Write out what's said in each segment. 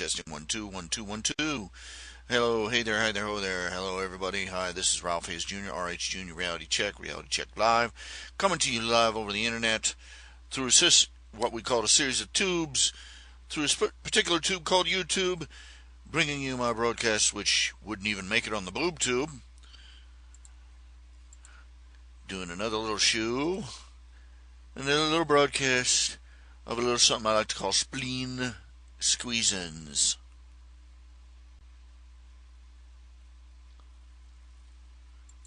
Testing 1 2 1 2 1 2. Hello, hey there, hi there, ho there. Hello, everybody. Hi, this is Ralph Hayes Jr., RHJunior Reality Check Live, coming to you live over the internet through what we call a series of tubes, through a particular tube called YouTube, bringing you my broadcasts, which wouldn't even make it on the boob tube. Doing another little shoe, another little broadcast of a little something I like to call spleen squeezins.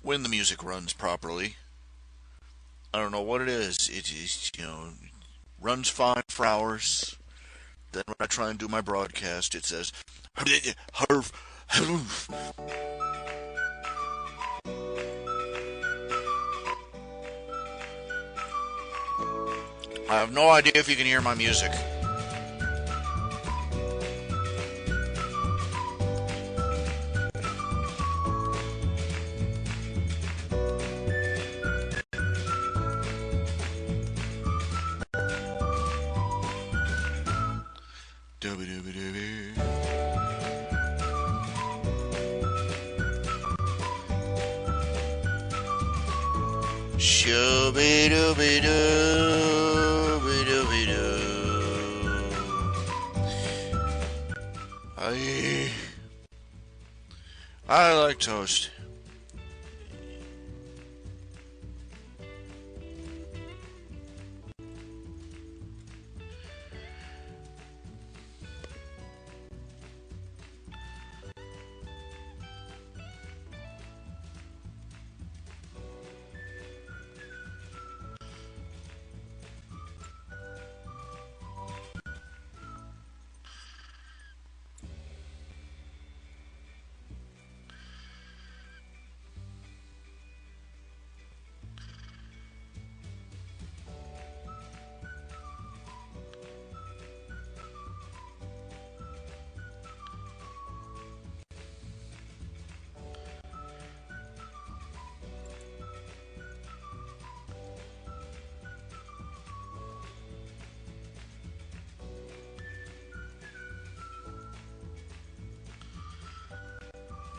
When the music runs properly. I don't know what it is. It is, runs fine for hours. Then when I try and do my broadcast, it says, harf, harf. I have no idea if you can hear my music. I like toast.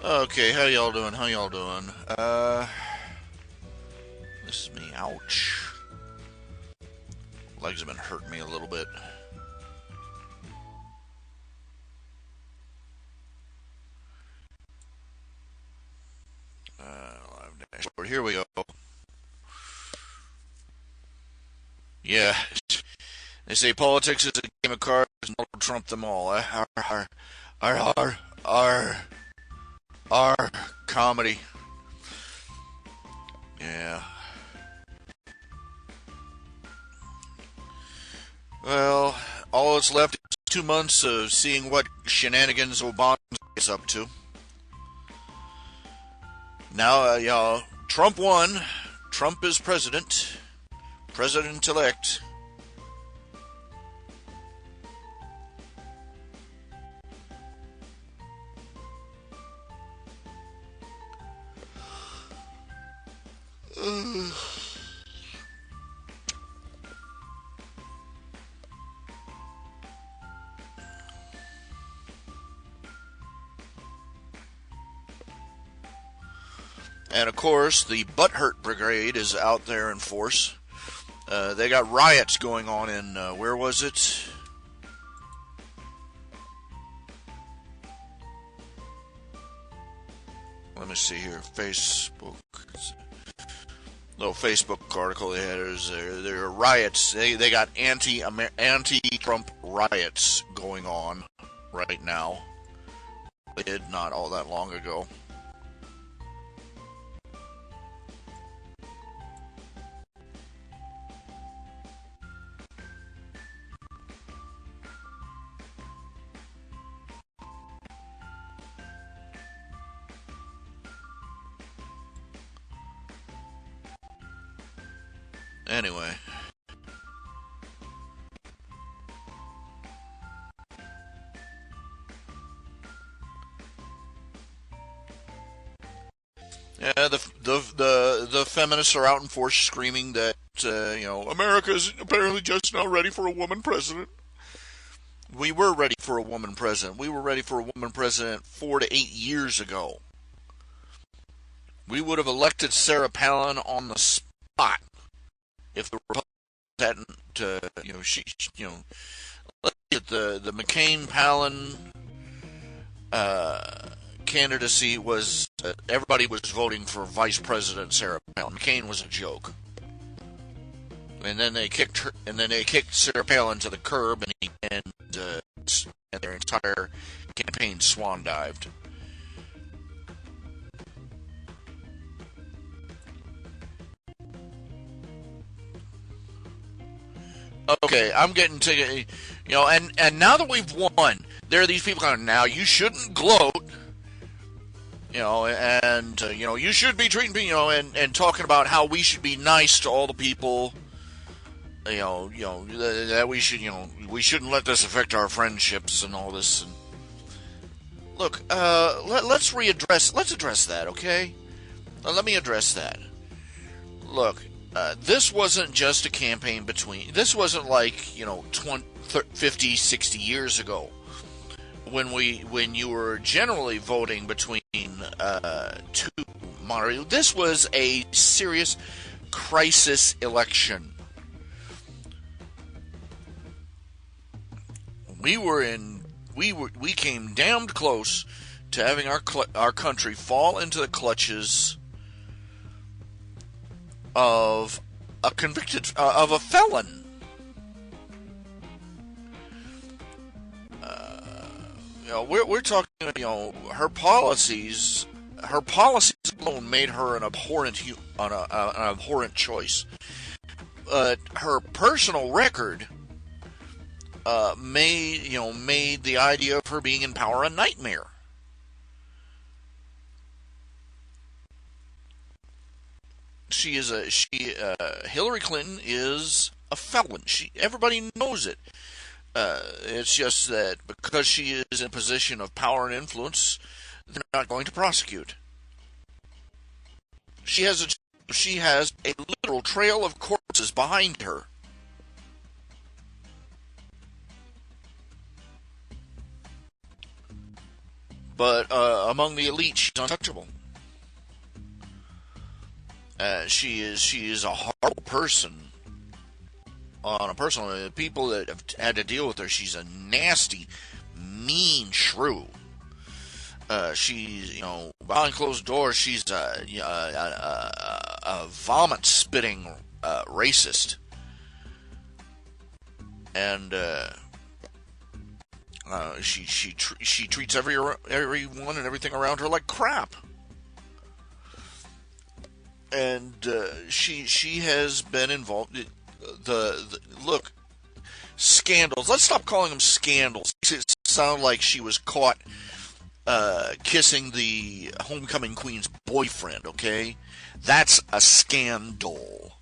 Okay, how y'all doing? This is me. Ouch. Legs have been hurting me a little bit. Live dashboard. Here we go. Yeah. They say politics is a game of cards and Donald Trump them all. Our comedy. Yeah. Well, all that's left is 2 months of seeing what shenanigans Obama is up to. Now, y'all, Trump won. Trump is president. President-elect. And of course, the Butthurt Brigade is out there in force. They got riots going on in, where was it? Let me see here. Facebook. Little Facebook article they had is there are riots. They got anti-Trump riots going on right now. They did not all that long ago. Anyway. Yeah, the feminists are out in force screaming that America is apparently just not ready for a woman president. we were ready for a woman president. We were ready for a woman president 4 to 8 years ago. We would have elected Sarah Palin on the spot if the Republicans hadn't, let's get the McCain-Palin candidacy was everybody was voting for Vice President Sarah Palin. McCain was a joke, and then they kicked Sarah Palin to the curb, and their entire campaign swan dived. Okay, I'm getting to, and now that we've won, there are these people going, now you shouldn't gloat, you should be treating people, and talking about how we should be nice to all the people, that we shouldn't let this affect our friendships and all this. And look, let's address that, okay? Let me address that. Look. This wasn't just a campaign this wasn't like, 50, 60 years ago when you were generally voting between two moderate. This was a serious crisis election. We came damned close to having our country fall into the clutches of a convicted of a felon. We're talking. Her policies alone made her an abhorrent choice. Her personal record made the idea of her being in power a nightmare. Hillary Clinton is a felon. Everybody knows it. It's just that because she is in a position of power and influence, they're not going to prosecute. She has a literal trail of corpses behind her. But among the elite, she's untouchable. She is a horrible person. On a personal, people that have had to deal with her, she's a nasty, mean shrew. She's, behind closed doors, she's a vomit-spitting racist. And she treats everyone and everything around her like crap. And she has been involved. Look, scandals. Let's stop calling them scandals. It sounded like she was caught kissing the homecoming queen's boyfriend. Okay, that's a scandal.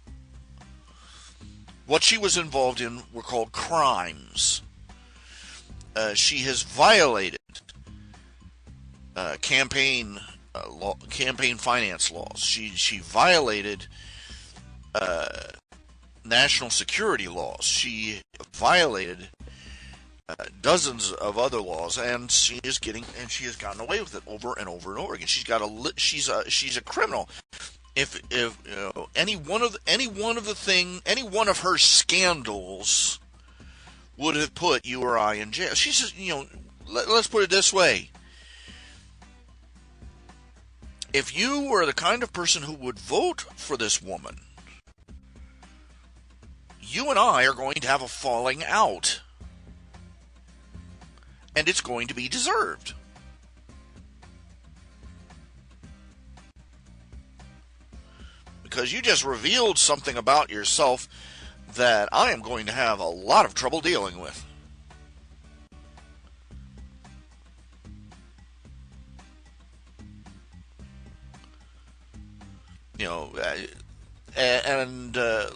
What she was involved in were called crimes. She has violated campaign finance laws. She violated national security laws. She violated dozens of other laws, and she has gotten away with it over and over and over again. She's a criminal. If any one of her scandals would have put you or I in jail. She's just, let's put it this way. If you were the kind of person who would vote for this woman, you and I are going to have a falling out. And it's going to be deserved. Because you just revealed something about yourself that I am going to have a lot of trouble dealing with.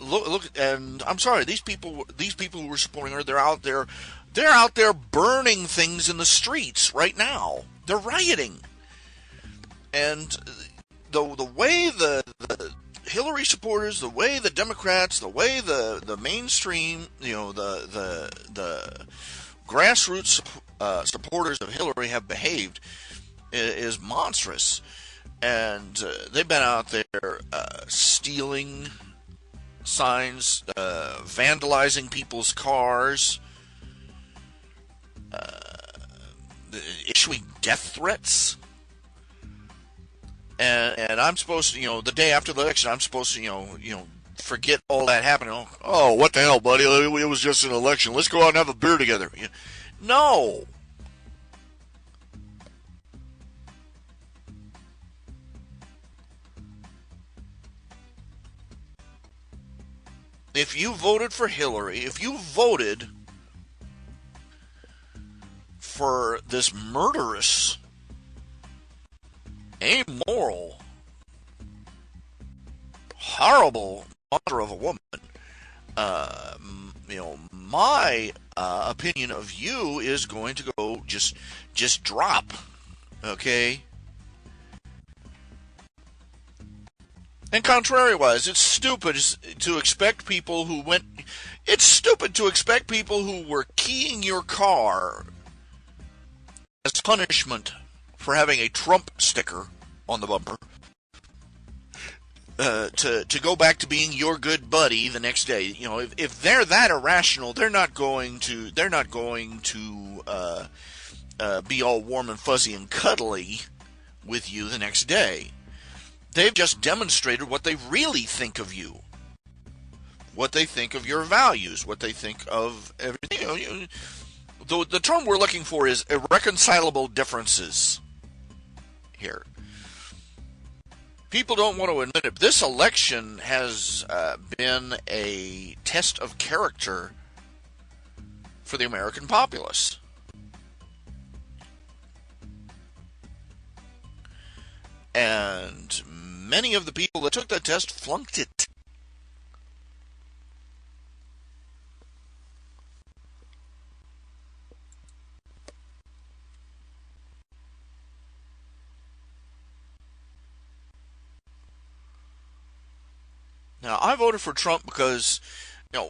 Look, and I'm sorry, these people who were supporting her, they're out there burning things in the streets right now. They're rioting, and the way the Hillary supporters, the way the Democrats, the way the mainstream, the grassroots supporters of Hillary have behaved is monstrous. And they've been out there stealing signs, vandalizing people's cars, issuing death threats. And I'm supposed to, the day after the election, I'm supposed to, forget all that happened. Oh, what the hell, buddy? It was just an election. Let's go out and have a beer together. No. If you voted for Hillary, if you voted for this murderous, amoral, horrible mother of a woman, my opinion of you is going to go just drop, okay? And contrariwise, it's stupid to expect people who were keying your car as punishment for having a Trump sticker on the bumper to go back to being your good buddy the next day. If they're that irrational, they're not going to be all warm and fuzzy and cuddly with you the next day. They've just demonstrated what they really think of you, what they think of your values, what they think of everything. The term we're looking for is irreconcilable differences here. People don't want to admit it. This election has been a test of character for the American populace. And many of the people that took that test flunked it. Now, I voted for Trump because,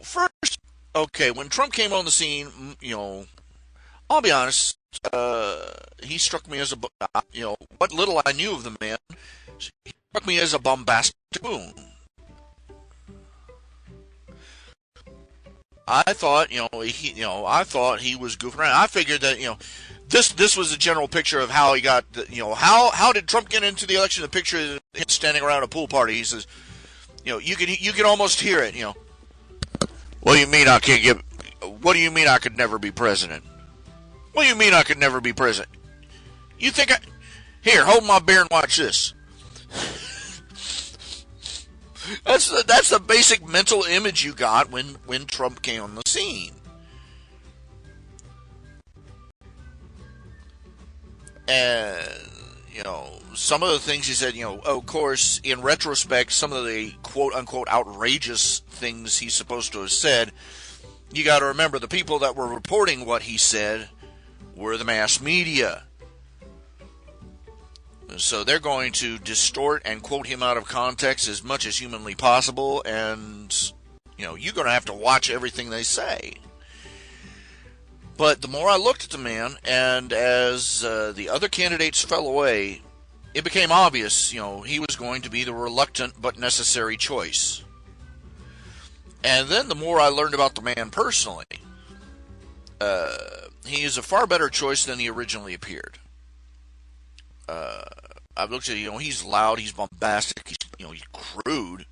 first, okay, when Trump came on the scene, I'll be honest, he struck me as what little I knew of the man, he struck me as a bombastic buffoon. I thought, I thought he was goofing around. I figured that, this was a general picture of how he got, how did Trump get into the election? The picture is him standing around a pool party. He says, you can almost hear it. What do you mean I can't get? What do you mean I could never be president? What do you mean I could never be president? You think here, hold my beer and watch this. That's the basic mental image you got when Trump came on the scene. And some of the things he said, of course, in retrospect, some of the quote-unquote outrageous things he's supposed to have said, you got to remember the people that were reporting what he said were the mass media. So they're going to distort and quote him out of context as much as humanly possible, and, you're going to have to watch everything they say. But the more I looked at the man, and as the other candidates fell away, it became obvious, he was going to be the reluctant but necessary choice. And then the more I learned about the man personally, he is a far better choice than he originally appeared. I've looked at he's loud, he's bombastic, he's crude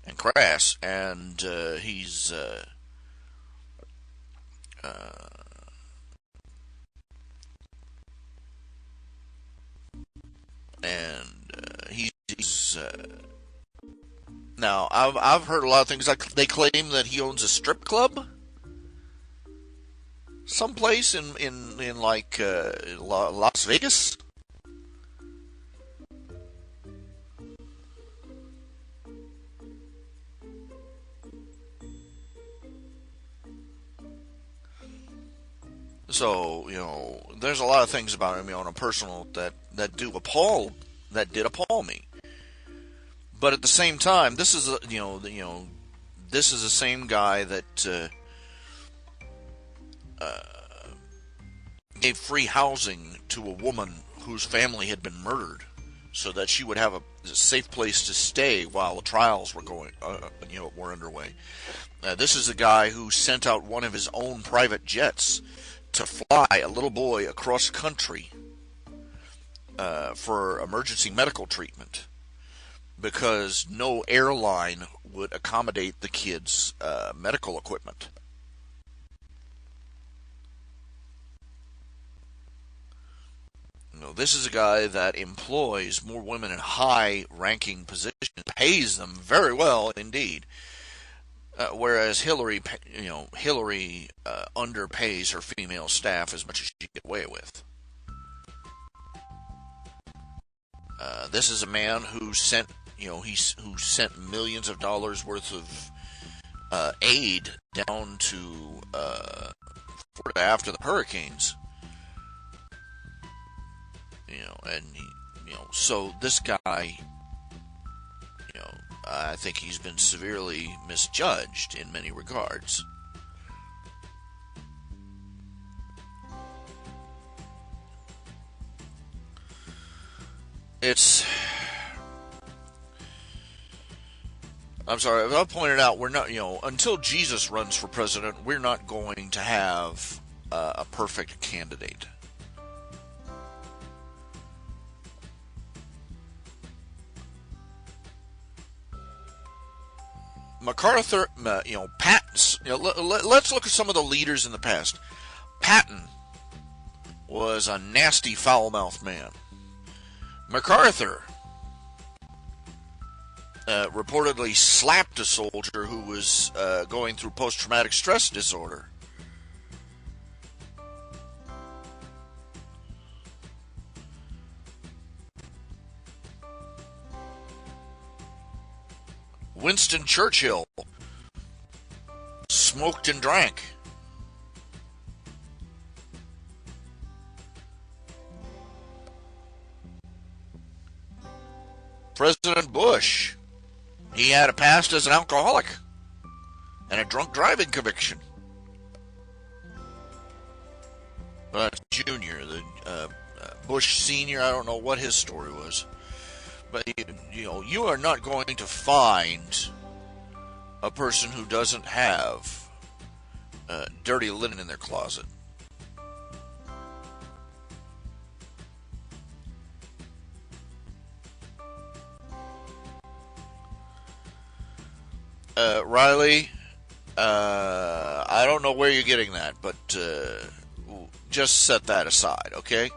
and crass, and he's now I've heard a lot of things like they claim that he owns a strip club someplace in like Las Vegas. So, there's a lot of things about him, on a personal that did appall me. But at the same time, this is this is the same guy that gave free housing to a woman whose family had been murdered, so that she would have a safe place to stay while the trials were were underway. This is a guy who sent out one of his own private jets to fly a little boy across country for emergency medical treatment because no airline would accommodate the kid's medical equipment. This is a guy that employs more women in high-ranking positions, pays them very well indeed. Whereas Hillary underpays her female staff as much as she can get away with. This is a man who sent millions of dollars worth of aid down to Florida after the hurricanes. So this guy, I think he's been severely misjudged in many regards. I'm sorry, I'll point it out, we're not, until Jesus runs for president, we're not going to have a perfect candidate. MacArthur, Patton, let's look at some of the leaders in the past. Patton was a nasty, foul-mouthed man. MacArthur reportedly slapped a soldier who was going through post-traumatic stress disorder. Winston Churchill smoked and drank. President Bush, he had a past as an alcoholic and a drunk driving conviction. But Junior, the Bush Senior, I don't know what his story was. But, you are not going to find a person who doesn't have dirty linen in their closet. Riley, I don't know where you're getting that, but just set that aside, okay?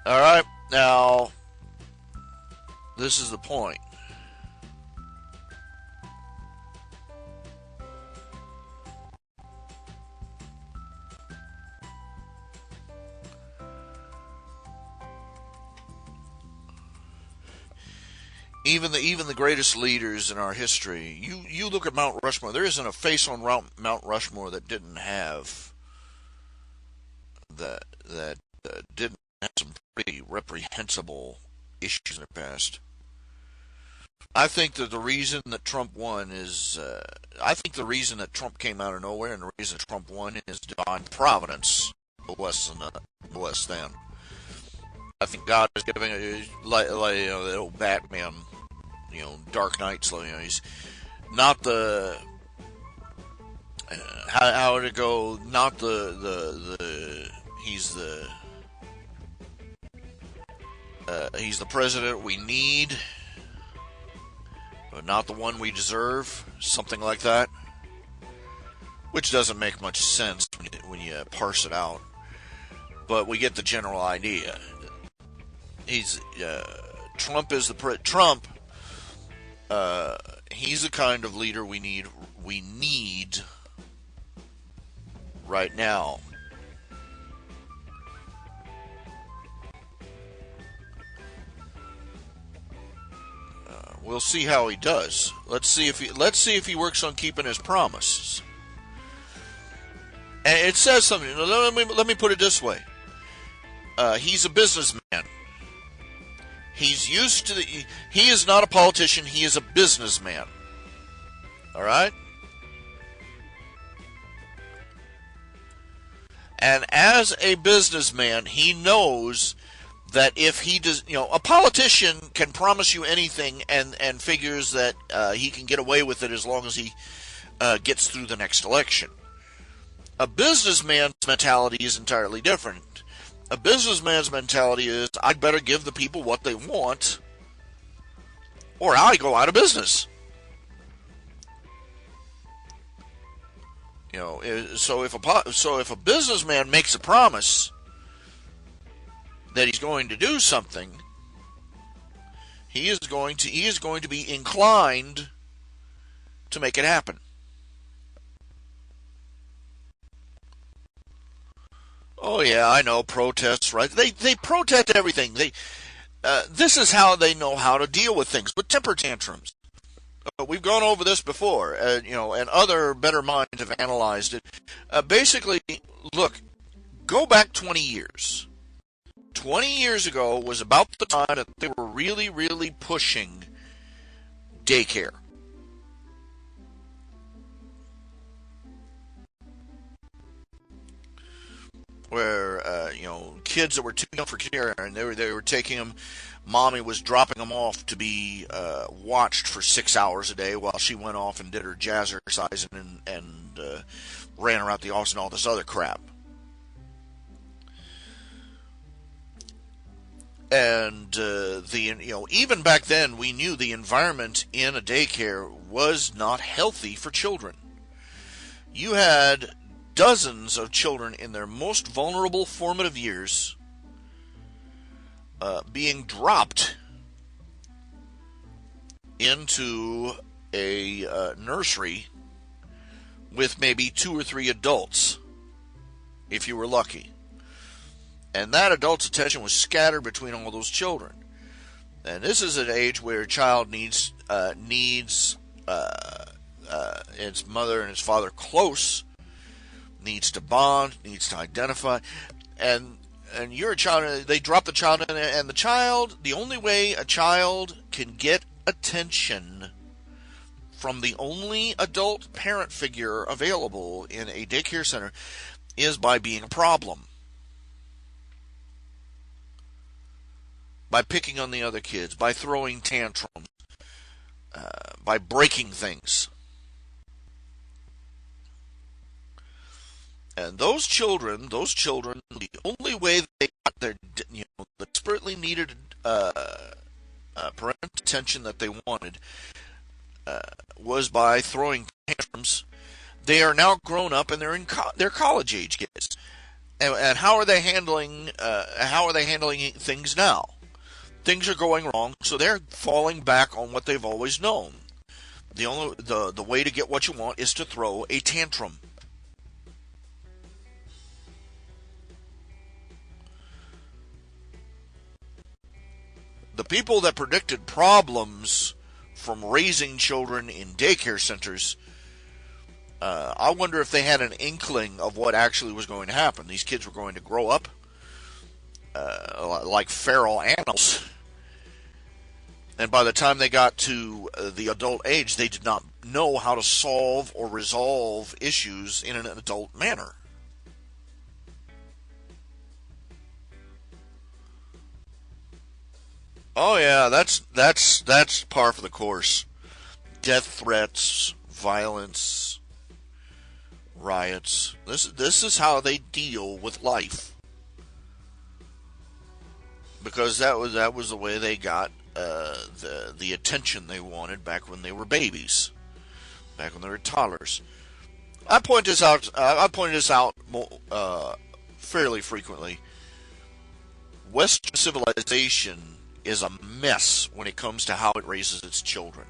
All right, now, this is the point. Even the greatest leaders in our history, you look at Mount Rushmore. There isn't a face on Mount Rushmore that didn't have that didn't have some pretty reprehensible issues in the past. I think that the reason that Trump won is, I think the reason that Trump came out of nowhere and the reason Trump won is divine providence, less than. I think God is giving like the old Batman, Dark Knight. He's not the how would it go? Not the he's the president we need, but not the one we deserve. Something like that, which doesn't make much sense when you parse it out. But we get the general idea. Trump is Trump. He's the kind of leader we need right now. We'll see how he does. Let's see if he works on keeping his promises. And it says something. Let me put it this way. He's a businessman. He's used to he is not a politician, he is a businessman. All right? And as a businessman, he knows that if he does, a politician can promise you anything and figures that he can get away with it as long as he gets through the next election. A businessman's mentality is entirely different. A businessman's mentality is, I better give the people what they want, or I go out of business. So if a businessman makes a promise that he's going to do something, he is going to be inclined to make it happen. Oh yeah, I know, protests, right? They protest everything. This is how they know how to deal with things, with temper tantrums. We've gone over this before, and other better minds have analyzed it. Basically, look, go back 20 years. 20 years ago was about the time that they were really, really pushing daycare. Where, kids that were too young for care, and they were taking them, mommy was dropping them off to be watched for 6 hours a day while she went off and did her jazzercising and ran around the office and all this other crap. And even back then, we knew the environment in a daycare was not healthy for children. You had dozens of children in their most vulnerable formative years being dropped into a nursery with maybe 2 or 3 adults, if you were lucky. And that adult's attention was scattered between all those children. And this is an age where a child needs its mother and its father close, needs to bond, needs to identify, and you're a child. They drop the child in there, and the only way a child can get attention from the only adult parent figure available in a daycare center is by being a problem. By picking on the other kids, by throwing tantrums, by breaking things. And those children, the only way they got their, the desperately needed parental attention that they wanted was by throwing tantrums. They are now grown up and they're college age kids. And how are they handling things now? Things are going wrong, so they're falling back on what they've always known. The way to get what you want is to throw a tantrum. The people that predicted problems from raising children in daycare centers, I wonder if they had an inkling of what actually was going to happen. These kids were going to grow up like feral animals. And by the time they got to the adult age, they did not know how to solve or resolve issues in an adult manner. Oh yeah, that's par for the course. Death threats, violence, riots. This is how they deal with life. Because that was the way they got the attention they wanted back when they were babies, back when they were toddlers. I point this out. I pointed this out fairly frequently. Western civilization is a mess when it comes to how it raises its children.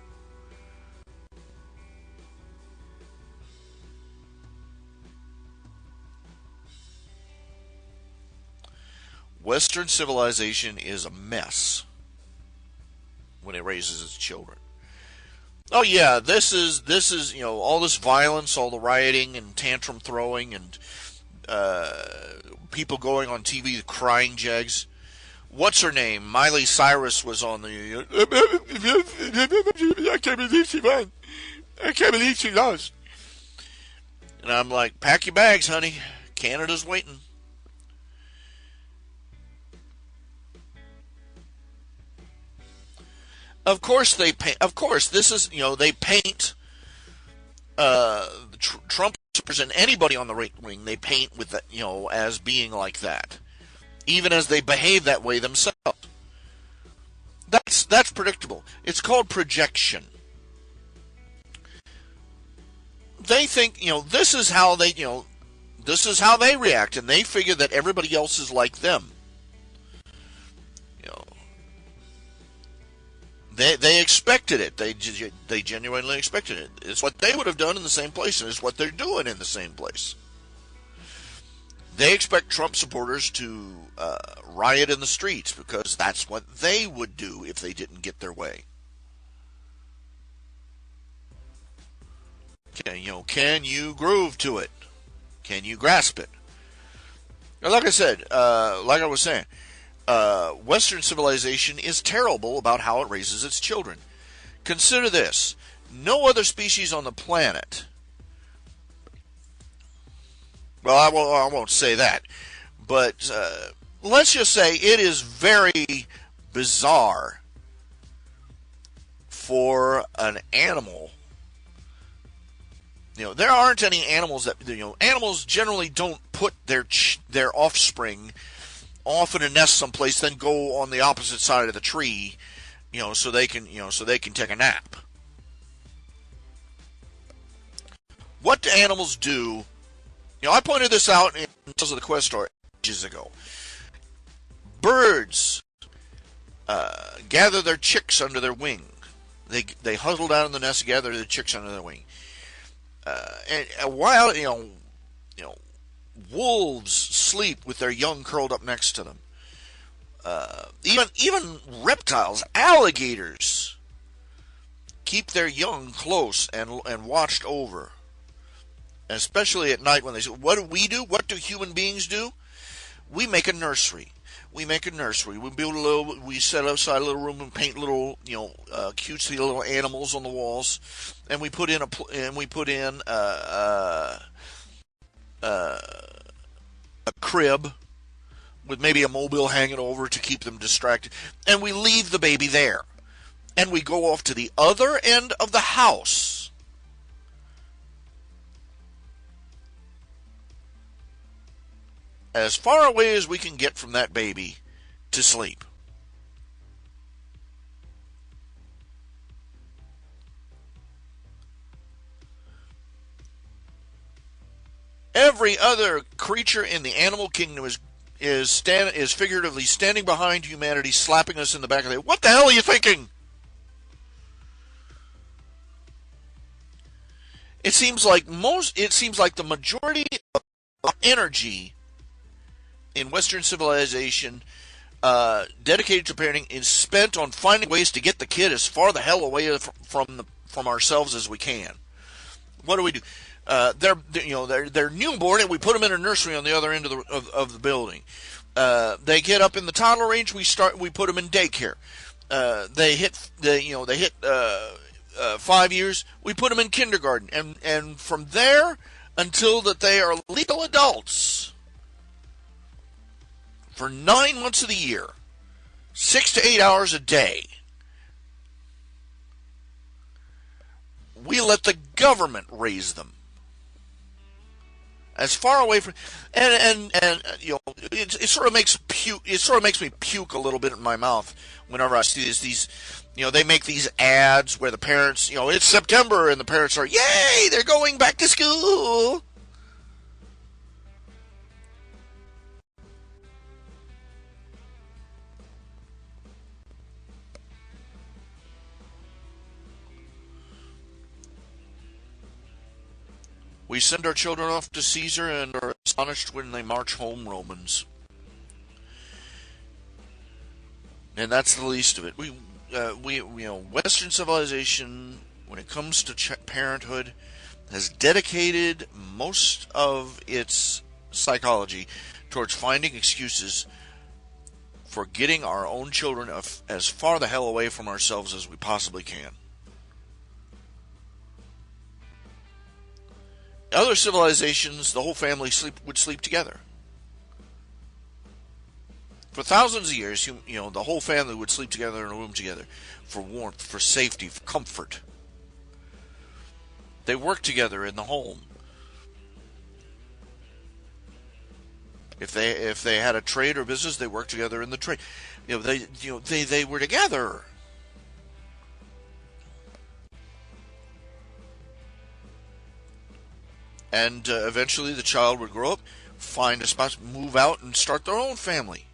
Western civilization is a mess when it raises its children. Oh yeah, this is all this violence, all the rioting and tantrum throwing, and people going on TV crying jags. What's her name? Miley Cyrus was on the. I can't believe she won. I can't believe she lost. And I'm like, pack your bags, honey. Canada's waiting. Of course they paint. Of course, this is they paint Trump and anybody on the right wing. They paint with that as being like that, even as they behave that way themselves. That's predictable. It's called projection. They think this is how they react, and they figure that everybody else is like them. They expected it. They genuinely expected it. It's what they would have done in the same place, and it's what they're doing in the same place. They expect Trump supporters to riot in the streets because that's what they would do if they didn't get their way. Can you groove to it? Can you grasp it? Like I said, like I was saying, Western civilization is terrible about how it raises its children. Consider this. No other species on the planet, well, I won't say that, but let's just say it is very bizarre for an animal. There aren't any animals that, animals generally don't put their offspring off in a nest someplace, then go on the opposite side of the tree, so they can take a nap. What do animals do? I pointed this out in Tales of the Quest story ages ago. Birds gather their chicks under their wing. They huddle down in the nest, gather their chicks under their wing. And while wolves sleep with their young curled up next to them. Even reptiles, alligators, keep their young close and watched over. Especially at night when they say, what do we do? What do human beings do? We make a nursery. We build we set aside a little room and paint little, cutesy little animals on the walls, and we put in a crib with maybe a mobile hanging over to keep them distracted, and we leave the baby there, and we go off to the other end of the house. As far away as we can get from that baby to sleep. Every other creature in the animal kingdom is figuratively standing behind humanity, slapping us in the back of the head. What the hell are you thinking? It seems like the majority of energy in Western civilization dedicated to parenting is spent on finding ways to get the kid as far the hell away from ourselves as we can. What do we do? They're newborn, and we put them in a nursery on the other end of the building. They get up in the toddler range. We put them in daycare. They hit 5 years. We put them in kindergarten, and from there until that they are legal adults. For 9 months of the year, 6 to 8 hours a day, we let the government raise them. As far away from, and it sort of makes me puke a little bit in my mouth whenever I see these they make these ads where the parents, it's September and the parents are, yay, they're going back to school. We send our children off to Caesar and are astonished when they march home Romans. And that's the least of it. Western civilization, when it comes to parenthood, has dedicated most of its psychology towards finding excuses for getting our own children as far the hell away from ourselves as we possibly can. Other civilizations, the whole family would sleep together. For thousands of years, the whole family would sleep together in a room together for warmth, for safety, for comfort. They worked together in the home. If they had a trade or business, they worked together in the trade. They were together. And eventually the child would grow up, find a spouse, move out, and start their own family.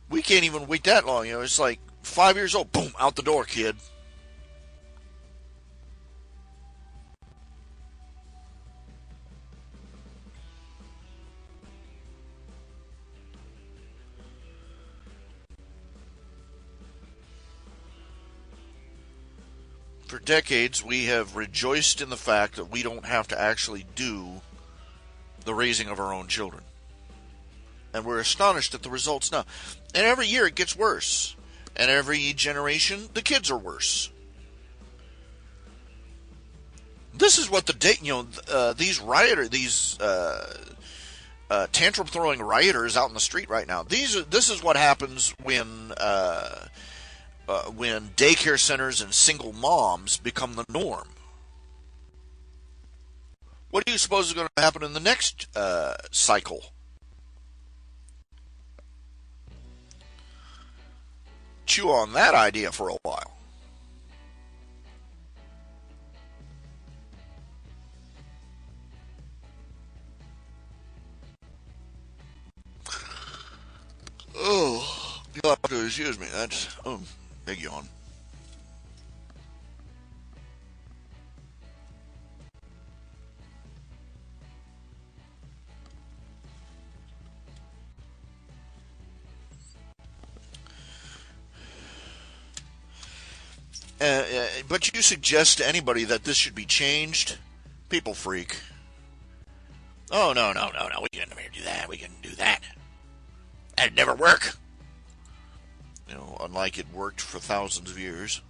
We can't even wait that long. It's like 5 years old, boom, out the door, kid. For decades, we have rejoiced in the fact that we don't have to actually do the raising of our own children. And we're astonished at the results now. And every year it gets worse. And every generation, the kids are worse. This is what these tantrum-throwing rioters out in the street right now. This is what happens when daycare centers and single moms become the norm. What do you suppose is going to happen in the next cycle? Chew on that idea for a while. Oh, you'll have to excuse me. That's big yawn. But you suggest to anybody that this should be changed, people freak. Oh, no, we can never do that. We can do that. That'd never work. Unlike it worked for thousands of years.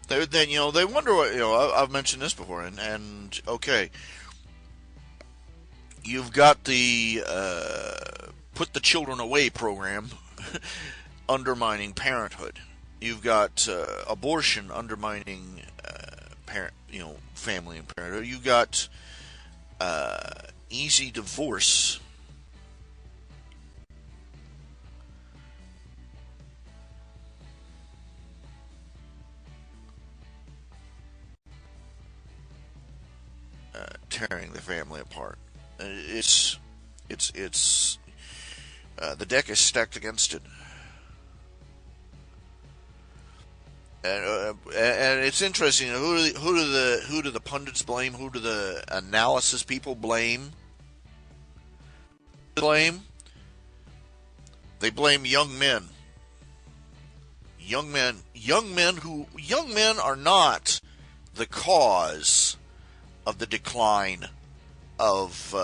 They wonder what, I've mentioned this before, and okay, you've got the put the children away program undermining parenthood. You've got abortion undermining family and parenthood. You've got easy divorce. Tearing the family apart. It's the deck is stacked against it, and it's interesting. Who do the pundits blame? Who do the analysis people blame? They blame young men. Young men are not the cause of the decline of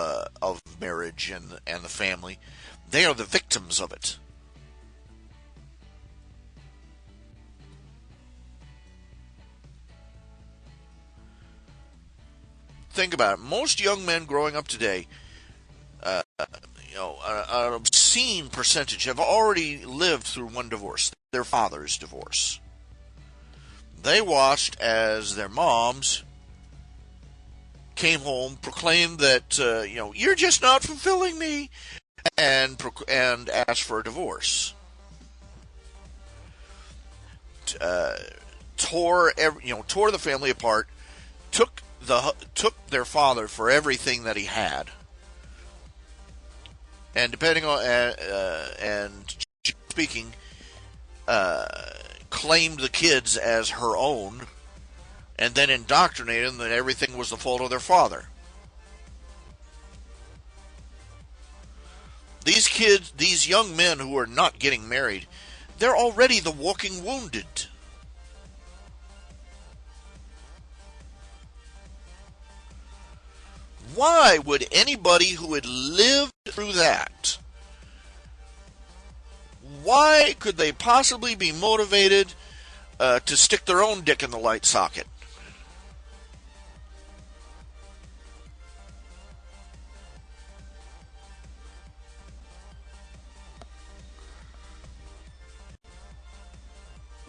marriage and the family. They are the victims of it. Think about it. Most young men growing up today, an obscene percentage have already lived through one divorce, their father's divorce. They watched as their moms came home, proclaimed that you're just not fulfilling me, and asked for a divorce. Uh, tore the family apart, took their father for everything that he had, and depending on and speaking, claimed the kids as her own, and then indoctrinated them that everything was the fault of their father. These kids, these young men who are not getting married, they're already the walking wounded. Why would anybody who had lived through that, why could they possibly be motivated to stick their own dick in the light socket?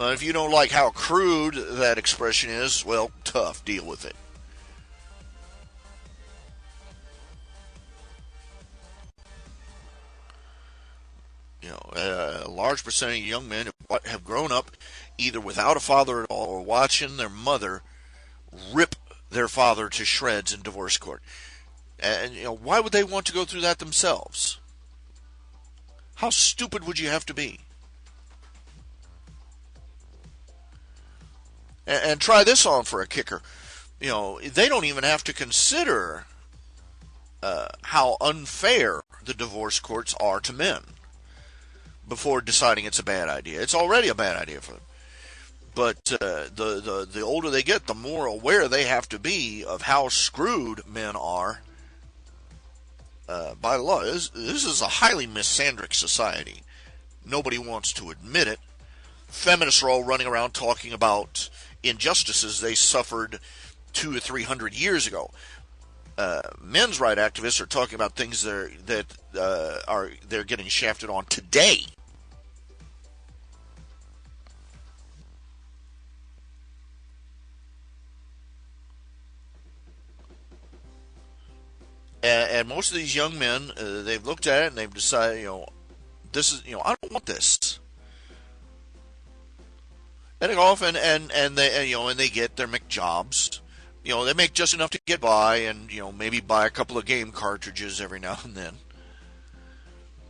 If you don't like how crude that expression is, well, tough, deal with it. A large percentage of young men have grown up either without a father at all or watching their mother rip their father to shreds in divorce court. And why would they want to go through that themselves? How stupid would you have to be? And try this on for a kicker. They don't even have to consider how unfair the divorce courts are to men before deciding it's a bad idea. It's already a bad idea for them. But the older they get, the more aware they have to be of how screwed men are by law. This is a highly misandric society. Nobody wants to admit it. Feminists are all running around talking about injustices they suffered 200 or 300 years ago. Men's right activists are talking about things that they're getting shafted on today. And most of these young men, they've looked at it and they've decided, this is, I don't want this. And they go off and they get their McJobs. They make just enough to get by, and maybe buy a couple of game cartridges every now and then.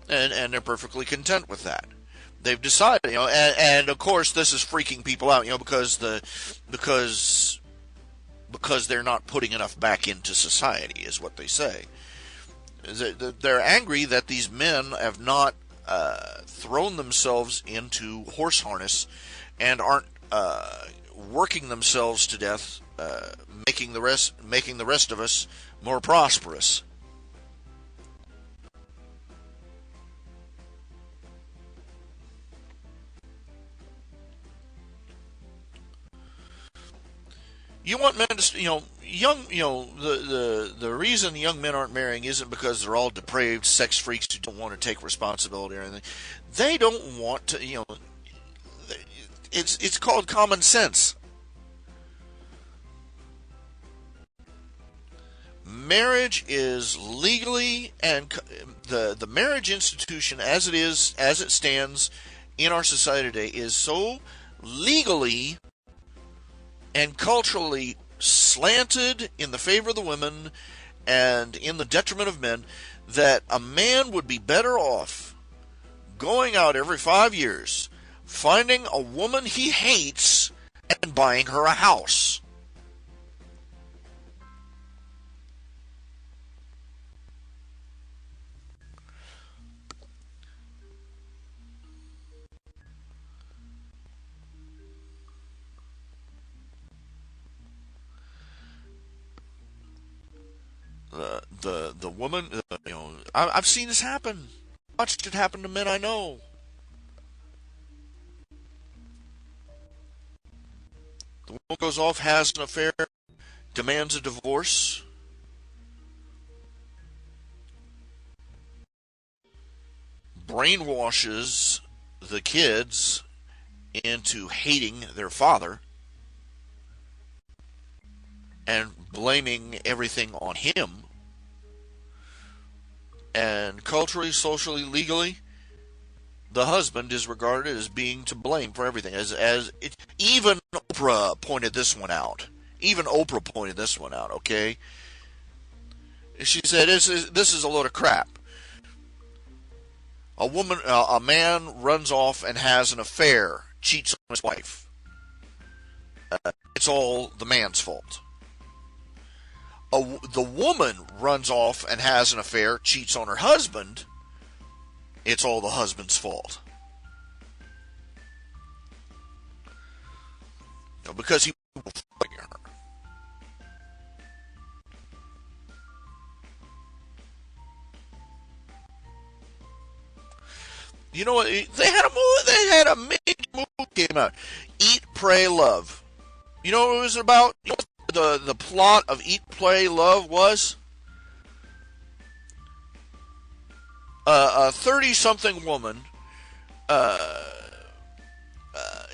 And they're perfectly content with that. They've decided, and of course this is freaking people out, because they're not putting enough back into society, is what they say. They're angry that these men have not thrown themselves into horse harness and aren't working themselves to death, making the rest of us more prosperous. You want men to, the reason young men aren't marrying isn't because they're all depraved sex freaks who don't want to take responsibility or anything. They don't want to, it's called common sense. Marriage is legally, and the marriage institution as it stands in our society today is so legally and culturally slanted in the favor of the women and in the detriment of men that a man would be better off going out every 5 years, finding a woman he hates, and buying her a house. The woman, I've seen this happen. Watched it happen to men I know. The woman goes off, has an affair, demands a divorce, brainwashes the kids into hating their father, and blaming everything on him. And culturally, socially, legally, the husband is regarded as being to blame for everything. Even Oprah pointed this one out. Even Oprah pointed this one out. Okay, she said this is a load of crap. A man runs off and has an affair, cheats on his wife. It's all the man's fault. The woman runs off and has an affair, cheats on her husband. It's all the husband's fault. Because he was fucking her. You know what? They had a movie. They had a major movie came out. Eat, Pray, Love. You know what it was about? You know what the plot of Eat, Pray, Love was? A 30-something woman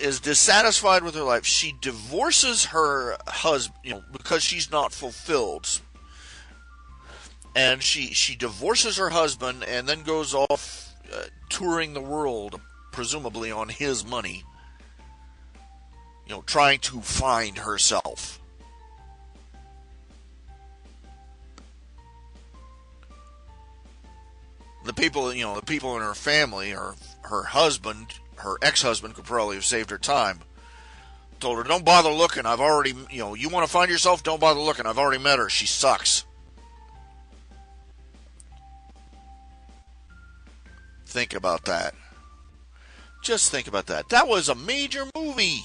is dissatisfied with her life. She divorces her husband, because she's not fulfilled. And she divorces her husband and then goes off touring the world, presumably on his money, trying to find herself. The people in her family, or her husband, her ex-husband, could probably have saved her time. Told her, don't bother looking. I've already, you want to find yourself? Don't bother looking. I've already met her. She sucks. Think about that. Just think about that. That was a major movie.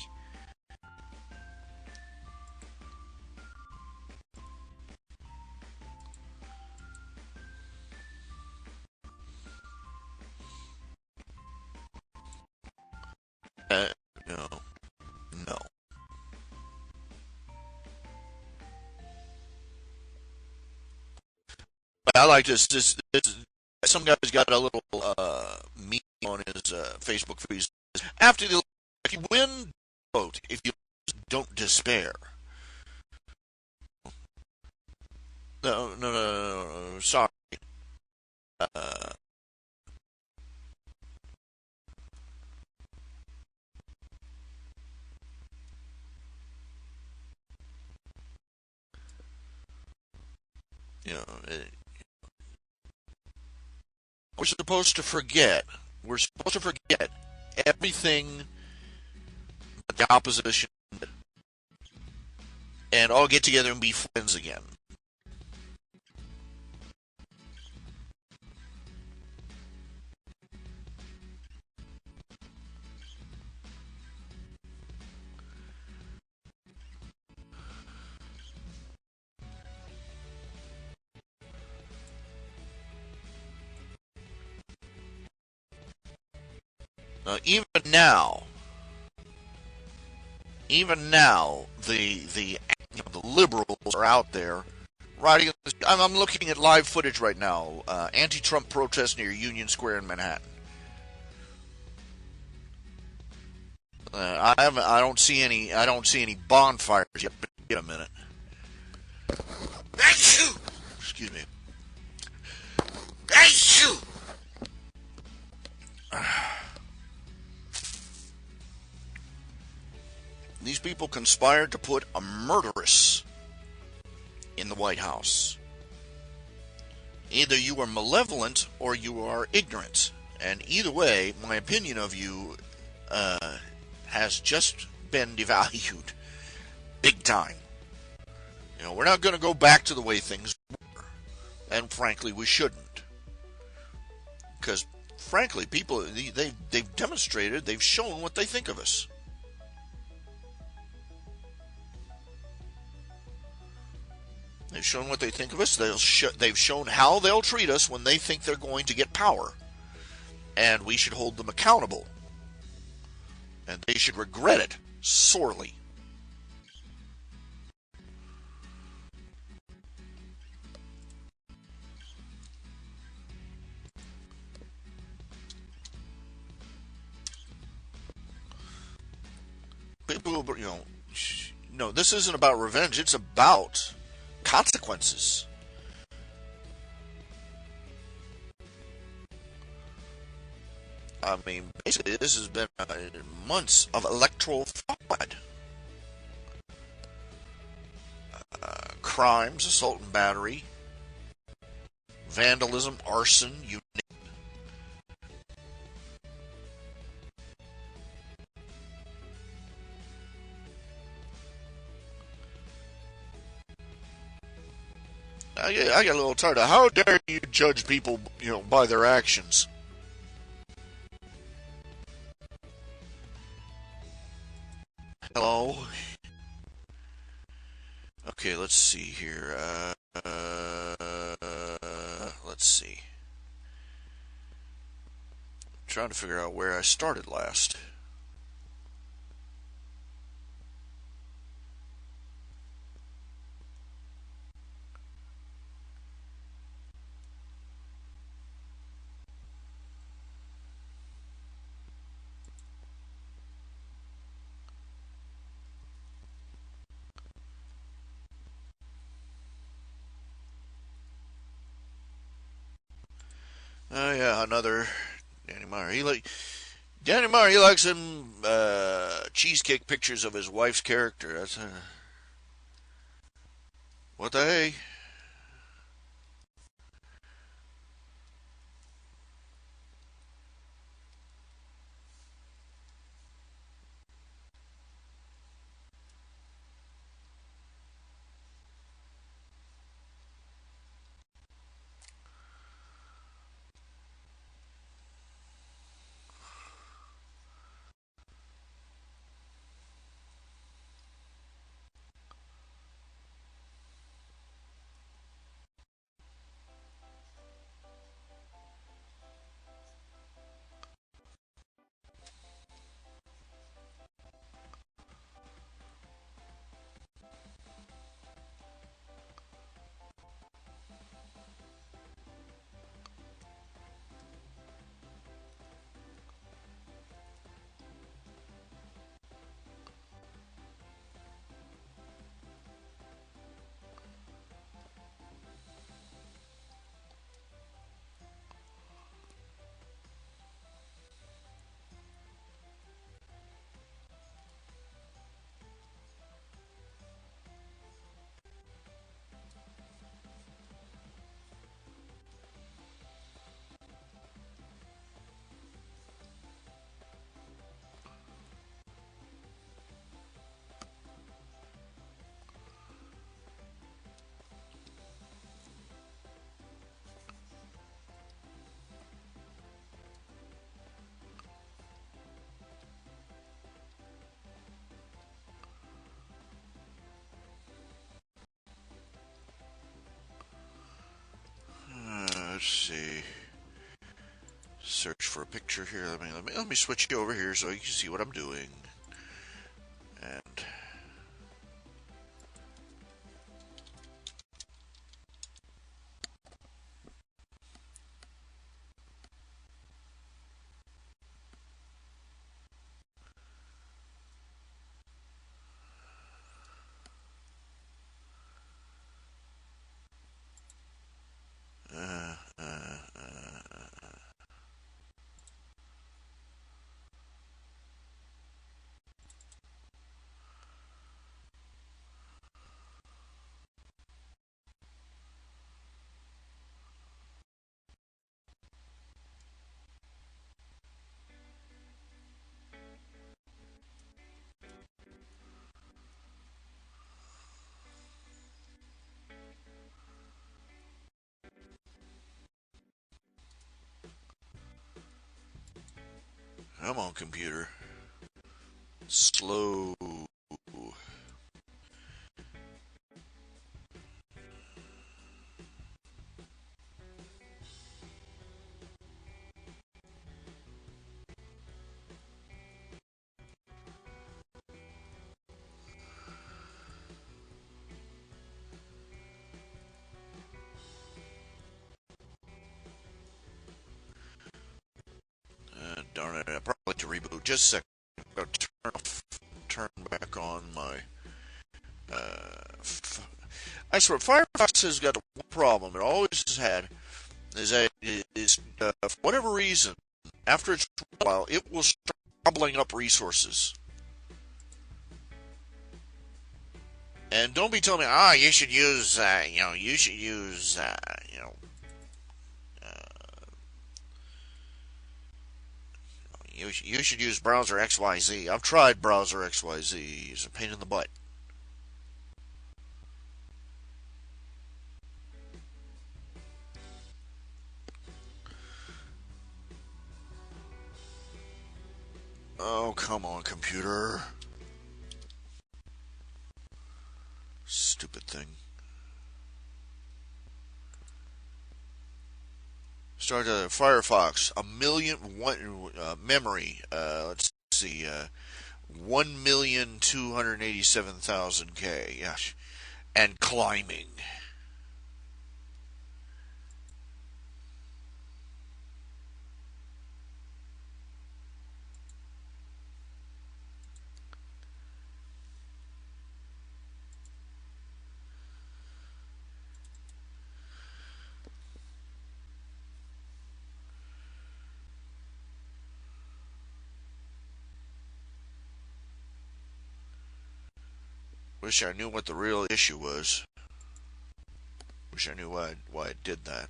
No. No. I like this. Some guy's got a little meme on his Facebook feed. After the if you win, vote. If you lose, don't despair. No. Sorry. Uh, you know, it, we're supposed to forget. We're supposed to forget everything that the opposition did, and all get together and be friends again. Even now, the liberals are out there riding. I'm looking at live footage right now. Anti-Trump protest near Union Square in Manhattan. I don't see any. I don't see any bonfires yet. But in a minute. Excuse me. These people conspired to put a murderess in the White House. Either you are malevolent or you are ignorant. And either way, my opinion of you has just been devalued big time. We're not going to go back to the way things were. And frankly, we shouldn't. Because, frankly, people, they've demonstrated, they've shown what they think of us. They've shown what they think of us. They've shown how they'll treat us when they think they're going to get power. And we should hold them accountable. And they should regret it sorely. People, No, this isn't about revenge. It's about consequences. I mean, basically, this has been months of electoral fraud, crimes, assault and battery, vandalism, arson. I get a little tired of how dare you judge people, by their actions. Hello. Okay, let's see here. Let's see. I'm trying to figure out where I started last. Oh yeah, another Danny Meyer. Danny Meyer. He likes some cheesecake pictures of his wife's character. That's what the hey. Let's see. Search for a picture here. Let me switch you over here so you can see what I'm doing. And uh, uh, uh, come on, computer. Slow. Darn it! I probably need to reboot. Just a second. I'm gonna turn back on my I swear, Firefox has got one problem it always has had, is that for whatever reason, after it's a while, it will start gobbling up resources. And don't be telling me, you should use, you should use, you should use browser XYZ. I've tried browser XYZ. It's a pain in the butt. Oh, come on, computer. Stupid thing. Start Firefox. A million memory. Let's see. 1,287,000 Yes, and climbing. Wish I knew what the real issue was. Wish I knew why it did that.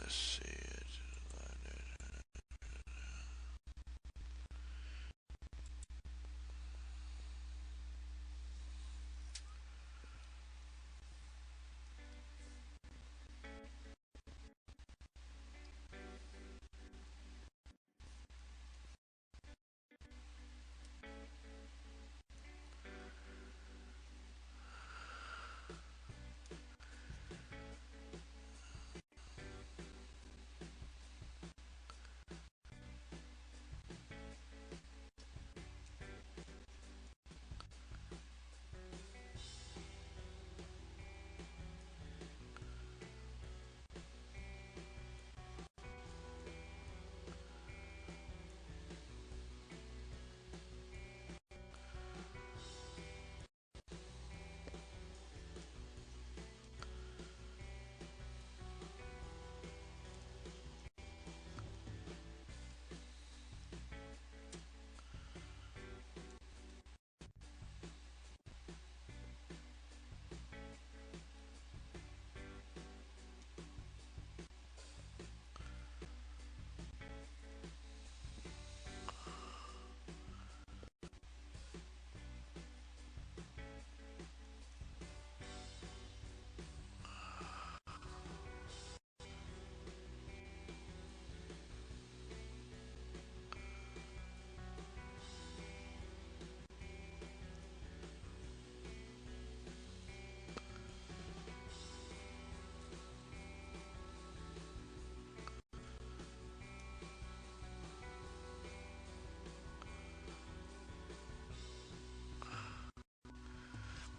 Let's see it.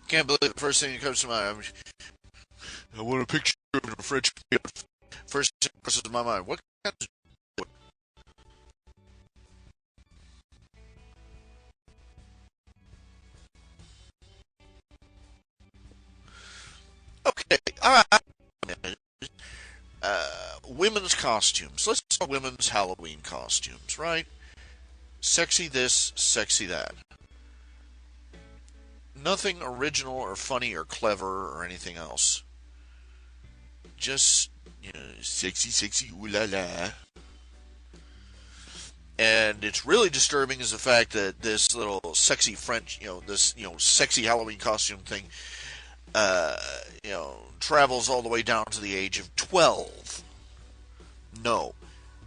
Can't believe the first thing that comes to mind. I want a picture of a French. First thing that crosses my mind. What kind of Okay, all right. Women's costumes. Let's talk women's Halloween costumes, right? Sexy this, sexy that. Nothing original or funny or clever or anything else. Just, sexy, sexy, ooh la la. And it's really disturbing is the fact that this little sexy French, this, sexy Halloween costume thing, travels all the way down to the age of 12. No.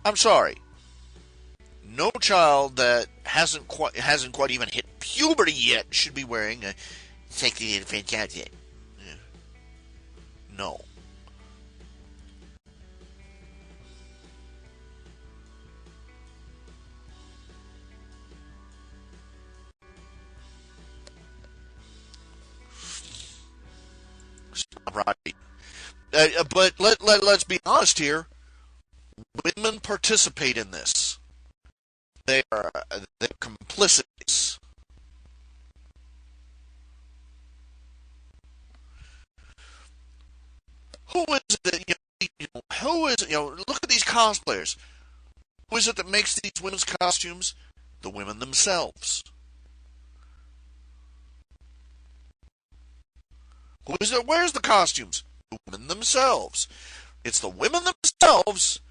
I'm sorry. No child that hasn't quite even hit puberty yet should be wearing sexy and fantastic. Yeah. No. Right. But let's be honest here. Women participate in this. They're complicit. Who is it that who is it, look at these cosplayers. Who is it that makes these women's costumes? The women themselves. Who is it? Where's the costumes? The women themselves. It's the women themselves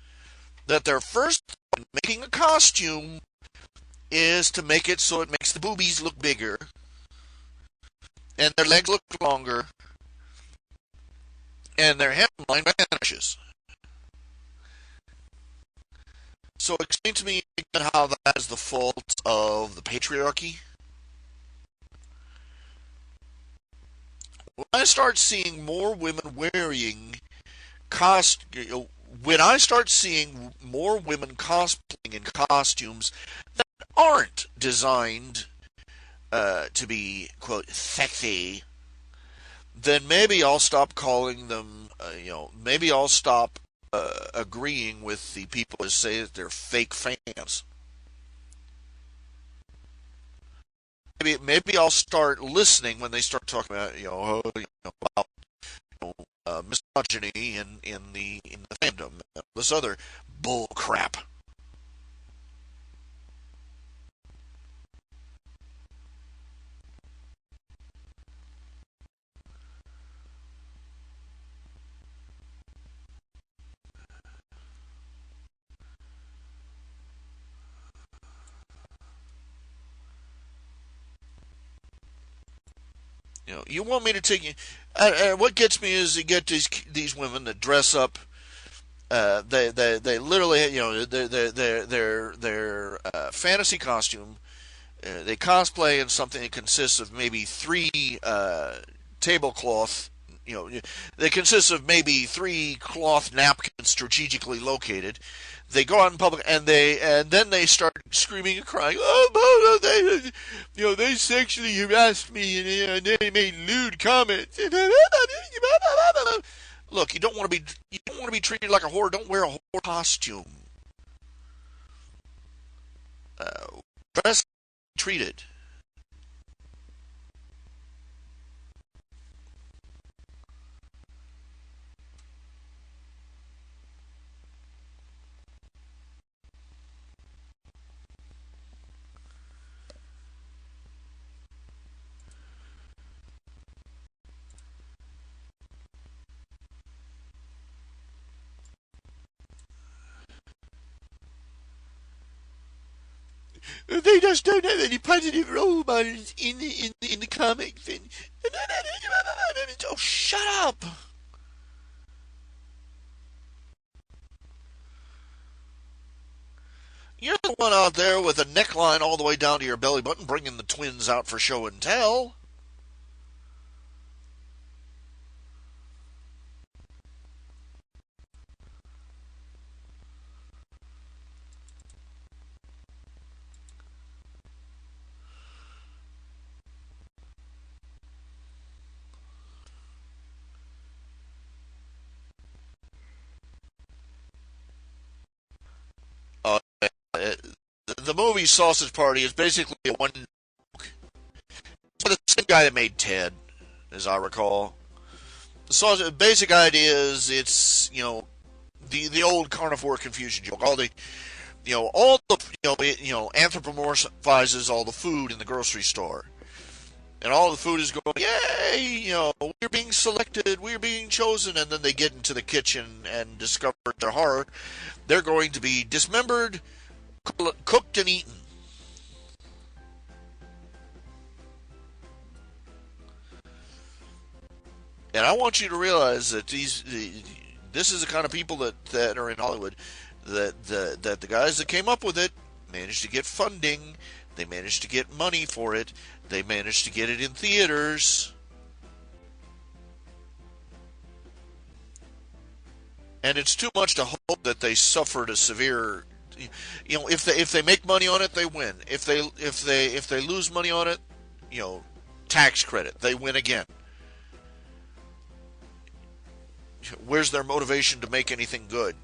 that their first thought in making a costume is to make it so it makes the boobies look bigger and their legs look longer and their hemline vanishes. So explain to me how that is the fault of the patriarchy. When I start seeing more women wearing when I start seeing more women cosplaying in costumes that aren't designed to be quote sexy, then maybe I'll stop calling them. Maybe I'll stop agreeing with the people that say that they're fake fans. Maybe I'll start listening when they start talking about about misogyny in the fandom, this other bull crap. You want me to take you? What gets me is you get these women that dress up. They literally their fantasy costume. They cosplay in something that consists of maybe three tablecloth. They consist of maybe three cloth napkins strategically located. They go out in public and then they start screaming and crying. Oh, they sexually harassed me and they made lewd comments. Look, you don't want to be treated like a whore. Don't wear a whore costume. Dress treated. They just don't have any positive role models in the comics. Oh, shut up! You're the one out there with a neckline all the way down to your belly button, bringing the twins out for show and tell. Uh, the movie Sausage Party is basically a one. The same guy that made Ted, as I recall. The basic idea is it's the old carnivore confusion joke. All the anthropomorphizes all the food in the grocery store, and all the food is going, yay! We're being selected, we're being chosen, and then they get into the kitchen and discover to their horror they're going to be dismembered, cooked, and eaten. And I want you to realize that this is the kind of people that are in Hollywood. That the guys that came up with it managed to get funding. They managed to get money for it. They managed to get it in theaters, and it's too much to hope that they suffered a severe. If they make money on it, they win. If they lose money on it, you know, tax credit, they win again. Where's their motivation to make anything good?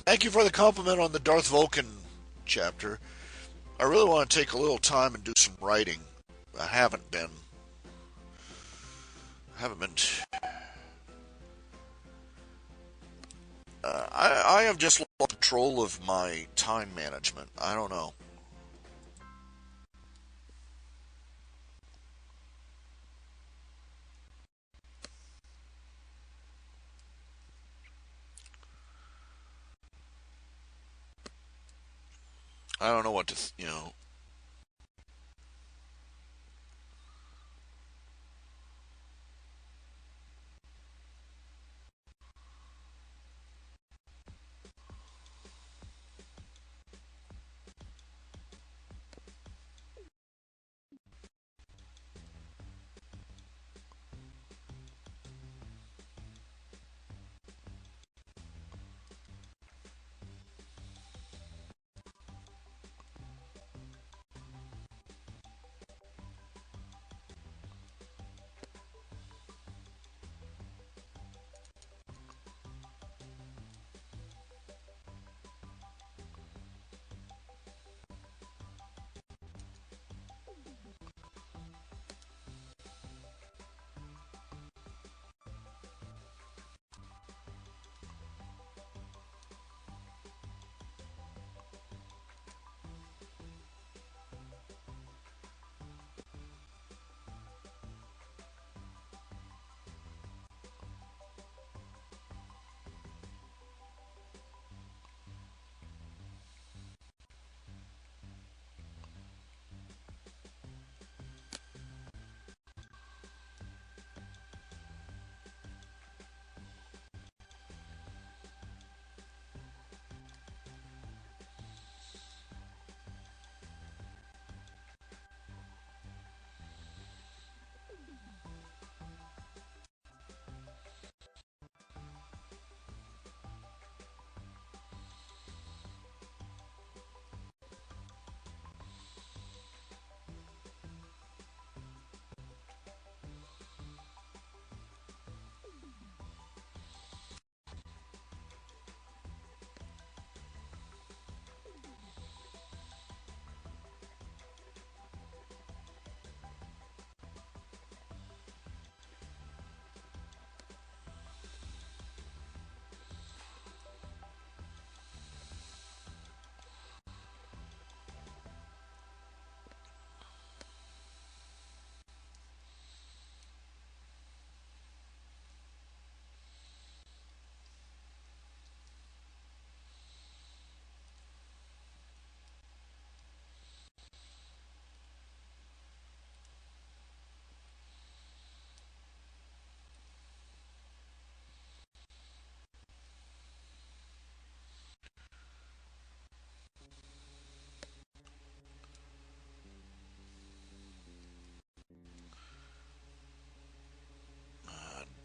Thank you for the compliment on the Darth Vulcan chapter. I really want to take a little time and do some writing. I haven't been. Haven't been. I have just lost control of my time management. I don't know. I don't know what to.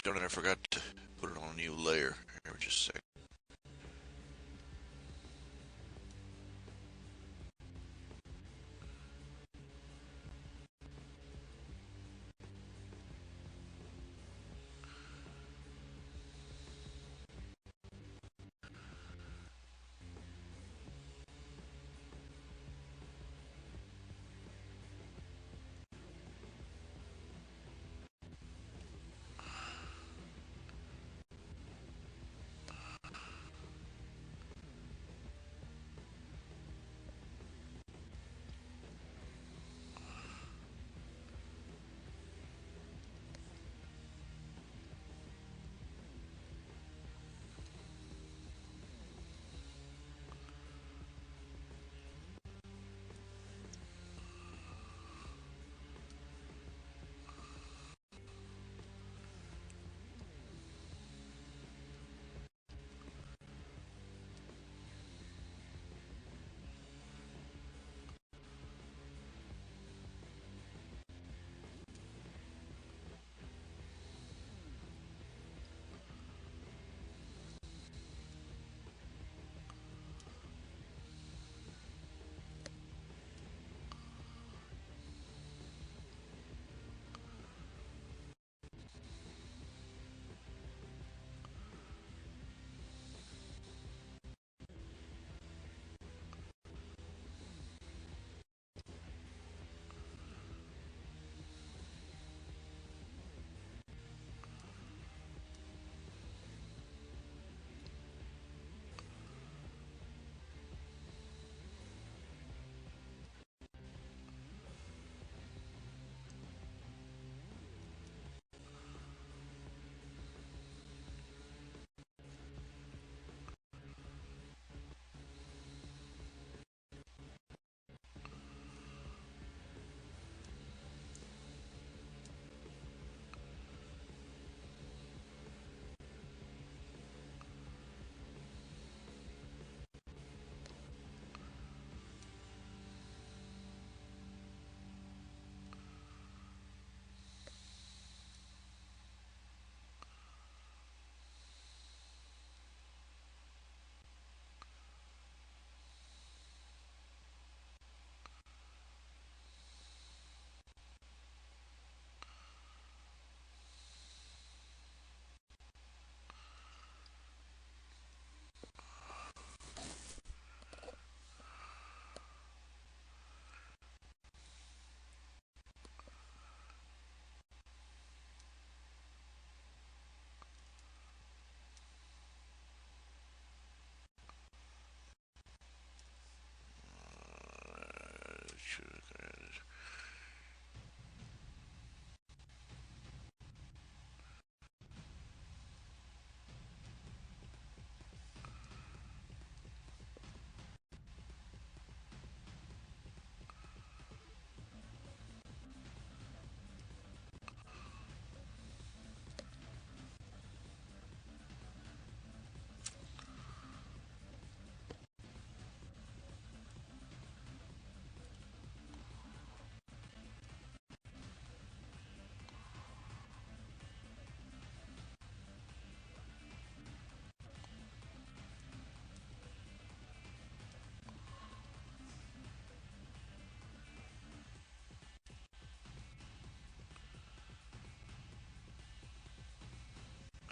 Darn it, I forgot to put it on a new layer. Here, just a sec.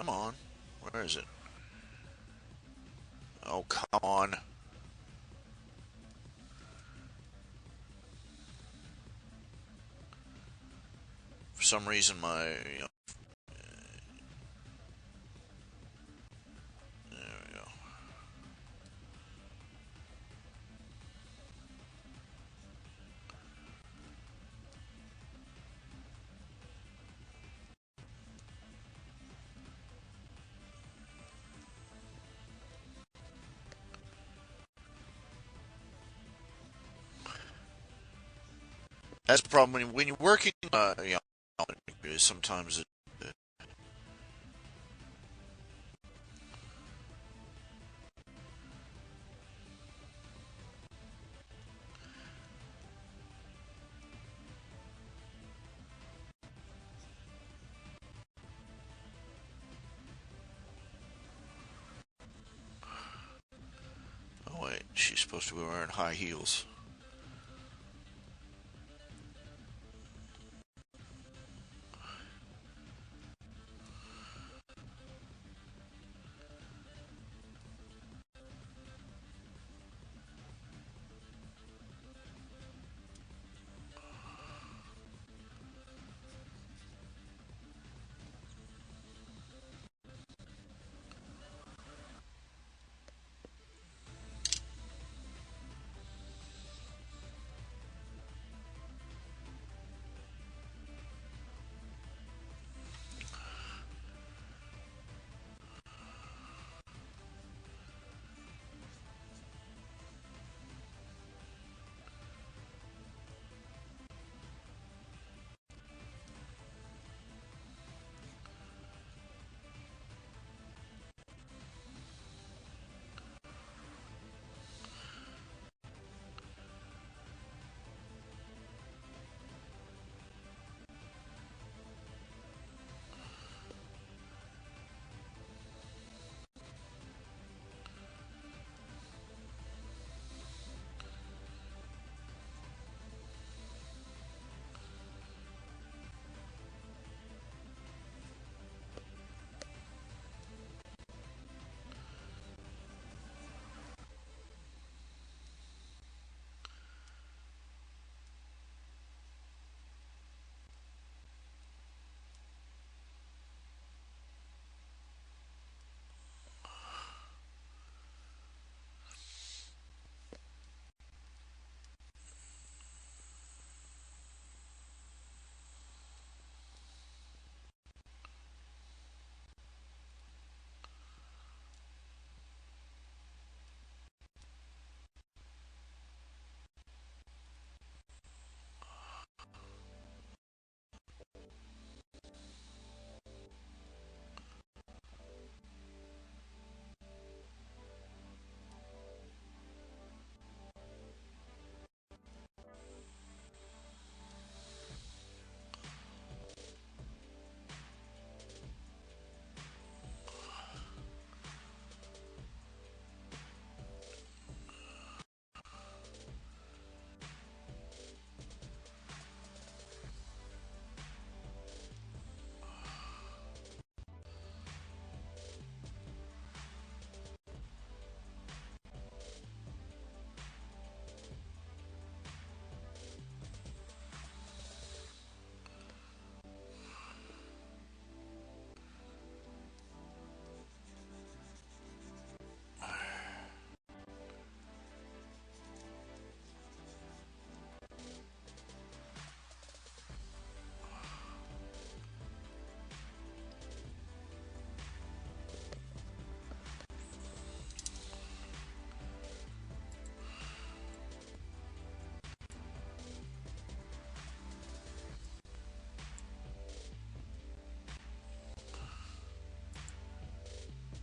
Come on. Where is it? Oh, come on. For some reason, my... there we go. That's the problem when you're working, sometimes it, oh wait, she's supposed to be wearing high heels.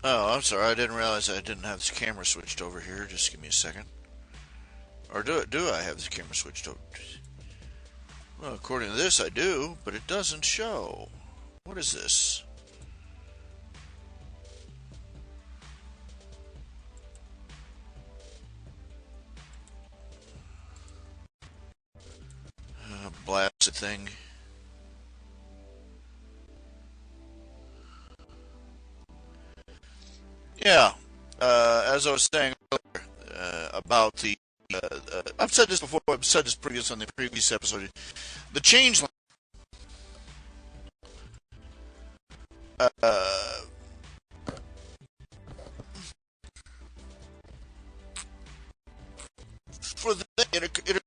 Oh, I'm sorry. I didn't realize I didn't have this camera switched over here. Just give me a second. Or do I have this camera switched over? Well, according to this, I do, but it doesn't show. What is this? Blasted thing. Yeah, as I was saying earlier about I've said this before. I've said this on the previous episode. The change uh, for the it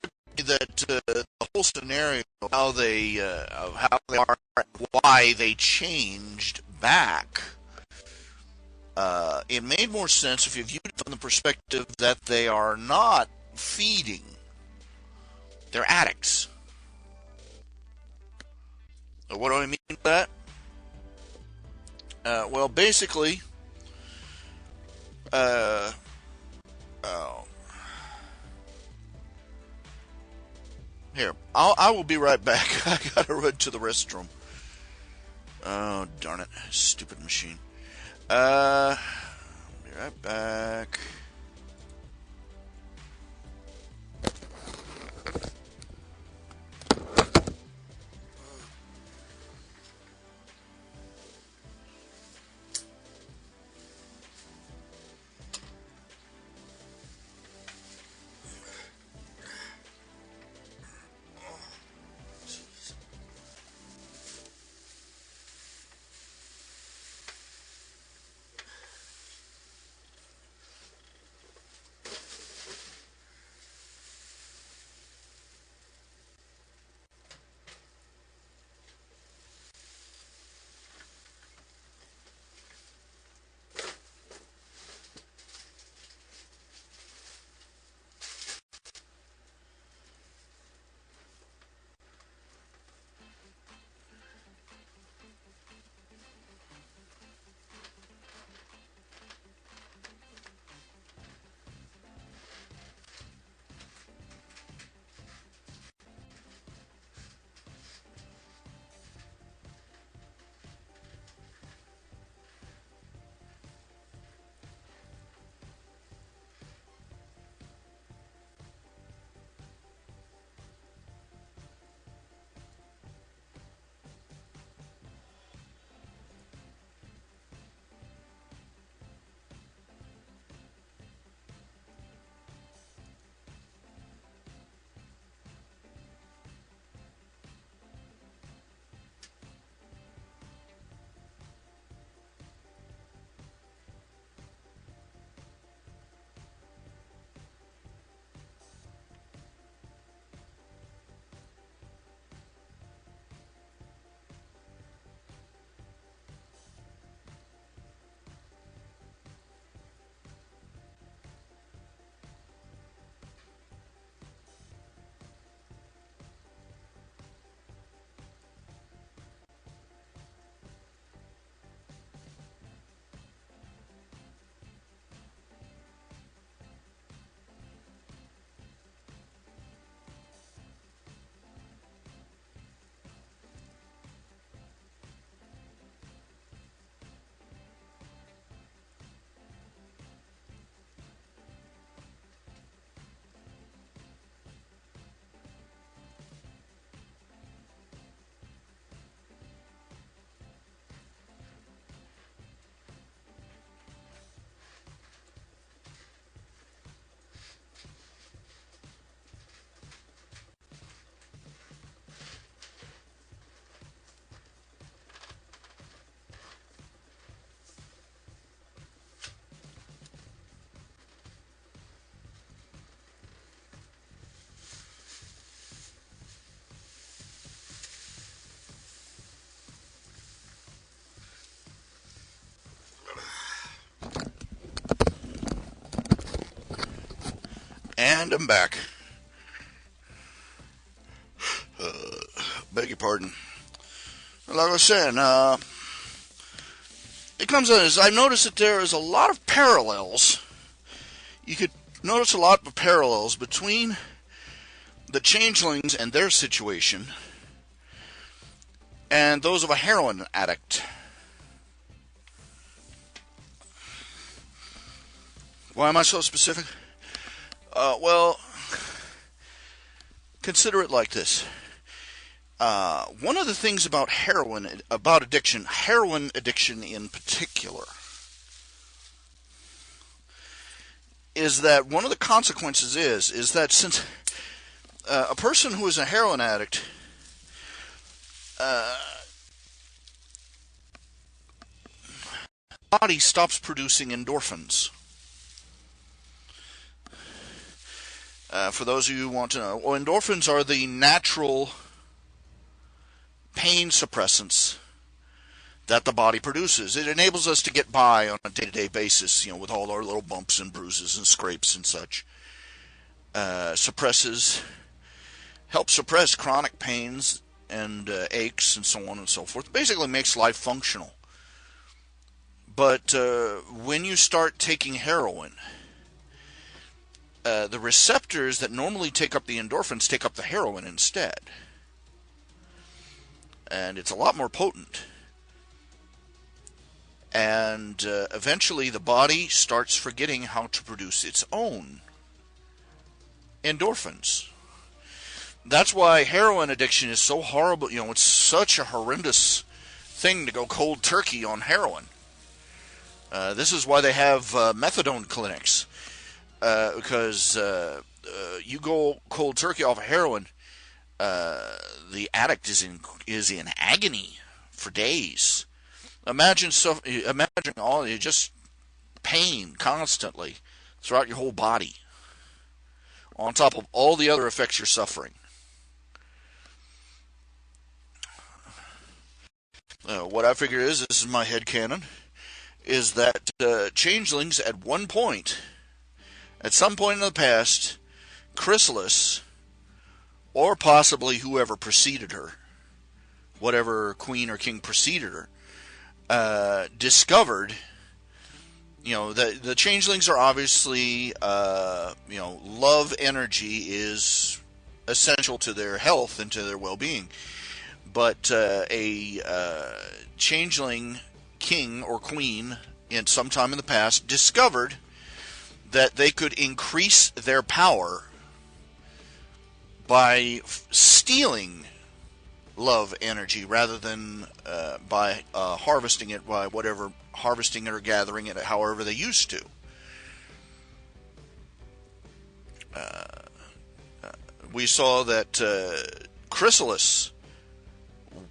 that the whole scenario of how they are, why they changed back. It made more sense if you viewed it from the perspective that they are not feeding; they're addicts. What do I mean by that? Well, basically, uh, oh, here I will be right back. I gotta run to the restroom. Oh darn it, stupid machine. I'll be right back. And I'm back. Beg your pardon. Like I was saying, it comes as I've noticed that there is a lot of parallels. You could notice a lot of parallels between the changelings and their situation and those of a heroin addict. Why am I so specific? Well, consider it like this. One of the things about heroin addiction in particular, is that one of the consequences is that since a person who is a heroin addict uh, body stops producing endorphins. For those of you who want to know, well, endorphins are the natural pain suppressants that the body produces. It enables us to get by on a day-to-day basis, with all our little bumps and bruises and scrapes and such. Helps suppress chronic pains and aches and so on and so forth. Basically makes life functional. But when you start taking heroin, the receptors that normally take up the endorphins take up the heroin instead. And it's a lot more potent. And eventually the body starts forgetting how to produce its own endorphins. That's why heroin addiction is so horrible. It's such a horrendous thing to go cold turkey on heroin. This is why they have methadone clinics. Because you go cold turkey off of heroin, the addict is in agony for days. Imagine just pain constantly throughout your whole body, on top of all the other effects you're suffering. What I figure is, this is my headcanon, is that changelings at some point in the past, Chrysalis, or possibly whoever preceded her, whatever queen or king preceded her, discovered, the changelings are obviously, love energy is essential to their health and to their well-being. But a changeling king or queen in some time in the past discovered that they could increase their power by stealing love energy rather than by harvesting it or gathering it however they used to. We saw that Chrysalis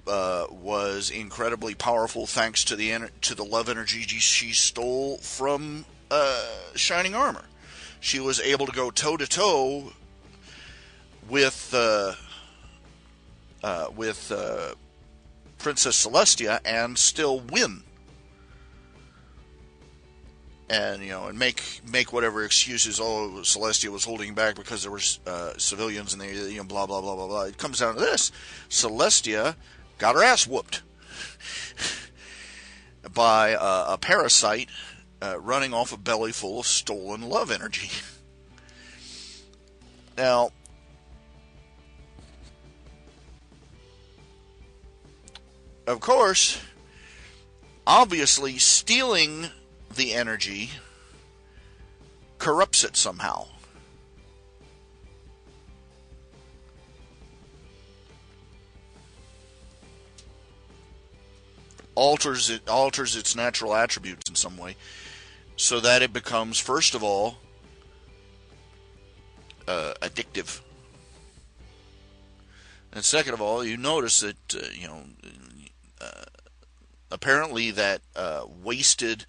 was incredibly powerful thanks to the love energy she stole from Shining Armor. She was able to go toe to toe with Princess Celestia and still win, and make whatever excuses. Oh, Celestia was holding back because there were civilians and they blah blah blah blah blah. It comes down to this: Celestia got her ass whooped by a parasite running off a belly full of stolen love energy. Now, of course, obviously, stealing the energy corrupts it somehow. Alters its natural attributes in some way, so that it becomes, first of all, addictive. And second of all, you notice that, apparently that wasted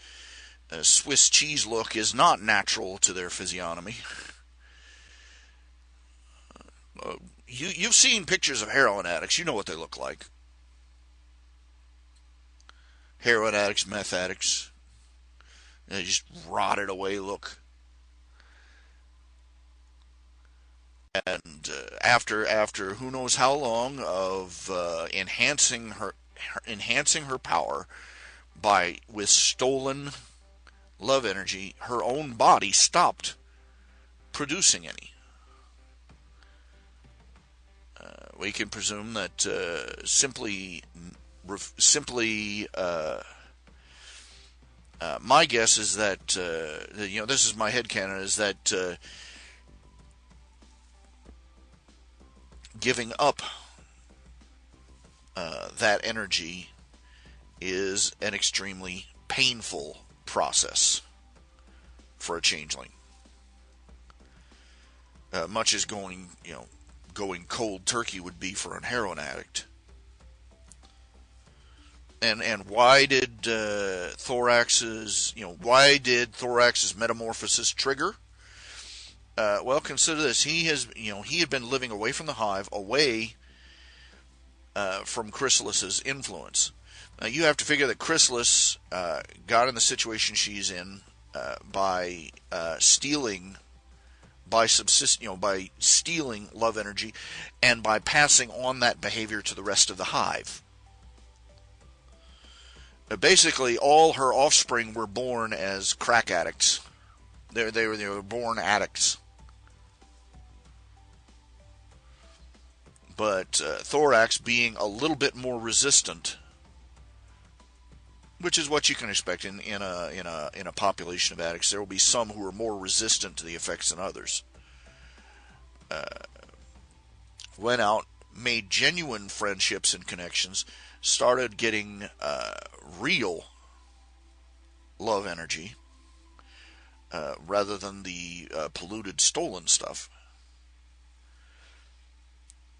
Swiss cheese look is not natural to their physiognomy. You've seen pictures of heroin addicts. You know what they look like. Heroin addicts, meth addicts. They just rotted away look. And after who knows how long of enhancing her power with stolen love energy, her own body stopped producing any. We can presume that my guess is that this is my headcanon, is that giving up that energy is an extremely painful process for a changeling. much as going cold turkey would be for a heroin addict. And why did Thorax's metamorphosis trigger? Well, consider this: he had been living away from the hive, away from Chrysalis's influence. Now you have to figure that Chrysalis got in the situation she's in by stealing, by stealing love energy, and by passing on that behavior to the rest of the hive. Basically, all her offspring were born as crack addicts. They were born addicts. But Thorax, being a little bit more resistant, which is what you can expect in a population of addicts, there will be some who are more resistant to the effects than others. Went out, made genuine friendships and connections, started getting real love energy rather than the polluted, stolen stuff.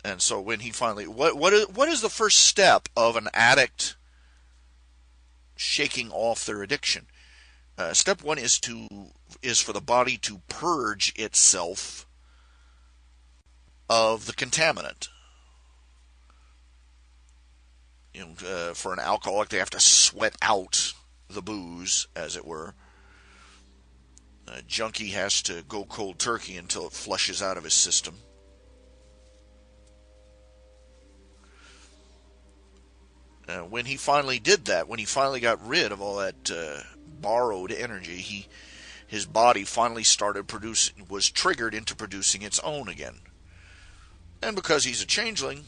And so when he finally, what is the first step of an addict shaking off their addiction? Step one is for the body to purge itself of the contaminant. For an alcoholic, they have to sweat out the booze, as it were. A junkie has to go cold turkey until it flushes out of his system. When he finally did that, when he finally got rid of all that borrowed energy, his body finally was triggered into producing its own again. And because he's a changeling,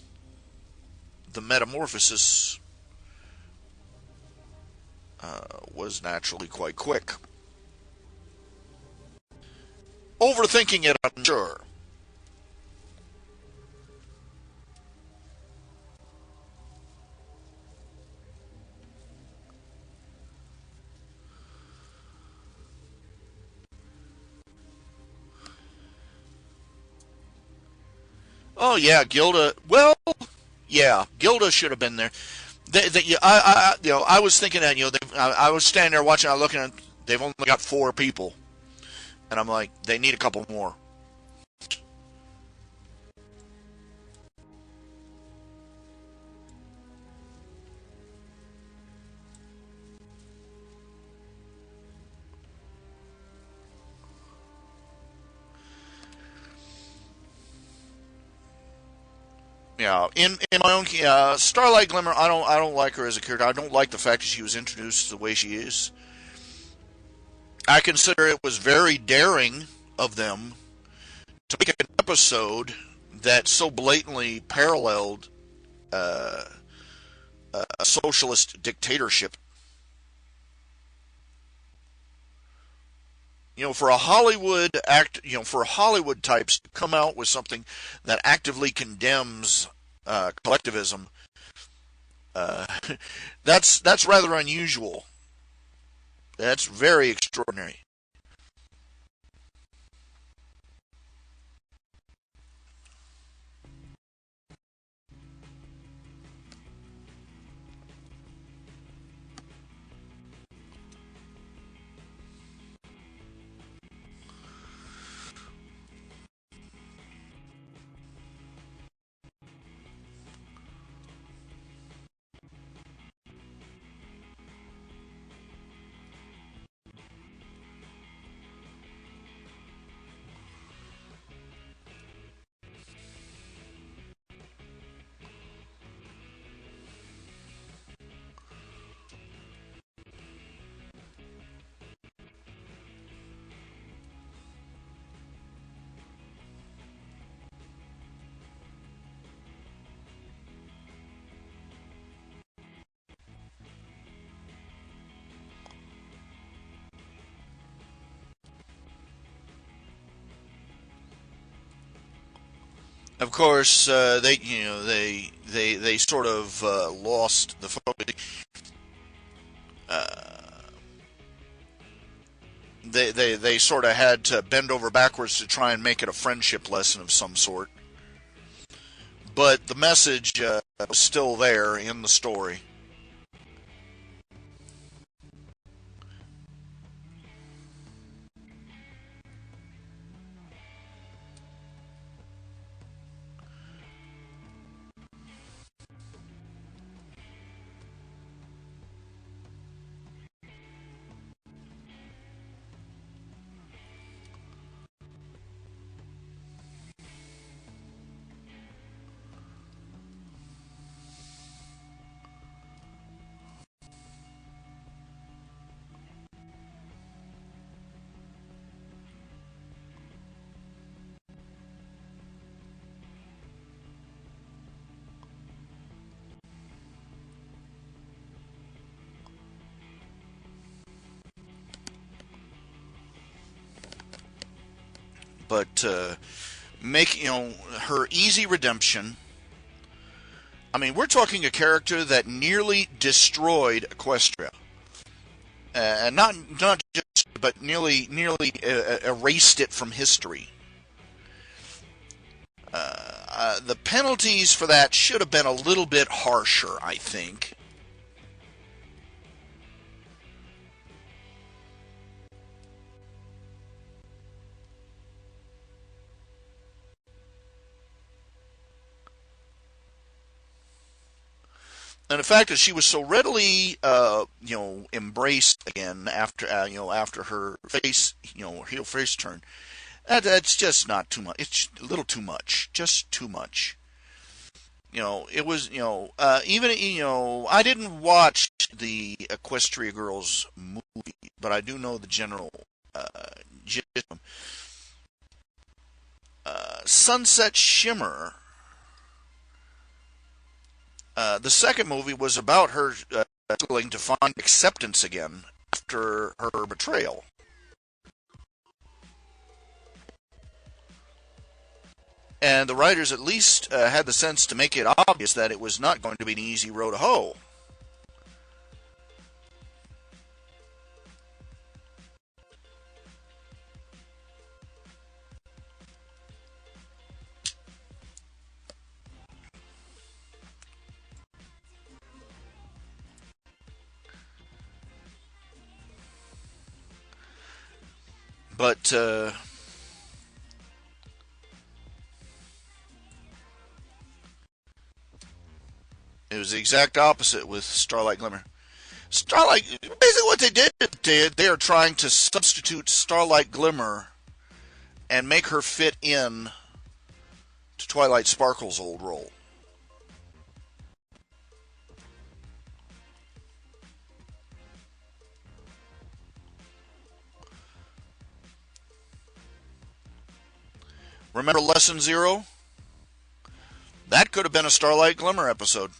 the metamorphosis was naturally quite quick. Overthinking it, I'm sure. Oh yeah, Gilda. Well, yeah, Gilda should have been there. I was thinking that I was standing there watching. I was looking at. They've only got 4 people, and I'm like, they need a couple more. Yeah, in my own Starlight Glimmer, I don't like her as a character. I don't like the fact that she was introduced the way she is. I consider it was very daring of them to make an episode that so blatantly paralleled a socialist dictatorship. For a for Hollywood types to come out with something that actively condemns collectivism, uh, that's rather unusual. That's very extraordinary. Of course, they sort of lost the focus. Uh, they sort of had to bend over backwards to try and make it a friendship lesson of some sort. But the message was still there in the story. But make her easy redemption. I mean, we're talking a character that nearly destroyed Equestria, and not just, but nearly erased it from history. The penalties for that should have been a little bit harsher, I think. And the fact that she was so readily, embraced again after, after her face, heel face turn, that's just not too much. It's a little too much, just too much. It was, even, I didn't watch the Equestria Girls movie, but I do know the general gist. Sunset Shimmer. The second movie was about her struggling to find acceptance again after her betrayal. And the writers at least had the sense to make it obvious that it was not going to be an easy road to hoe. But it was the exact opposite with Starlight Glimmer. Starlight, basically what they are trying to substitute Starlight Glimmer and make her fit in to Twilight Sparkle's old role. Remember Lesson Zero? That could have been a Starlight Glimmer episode.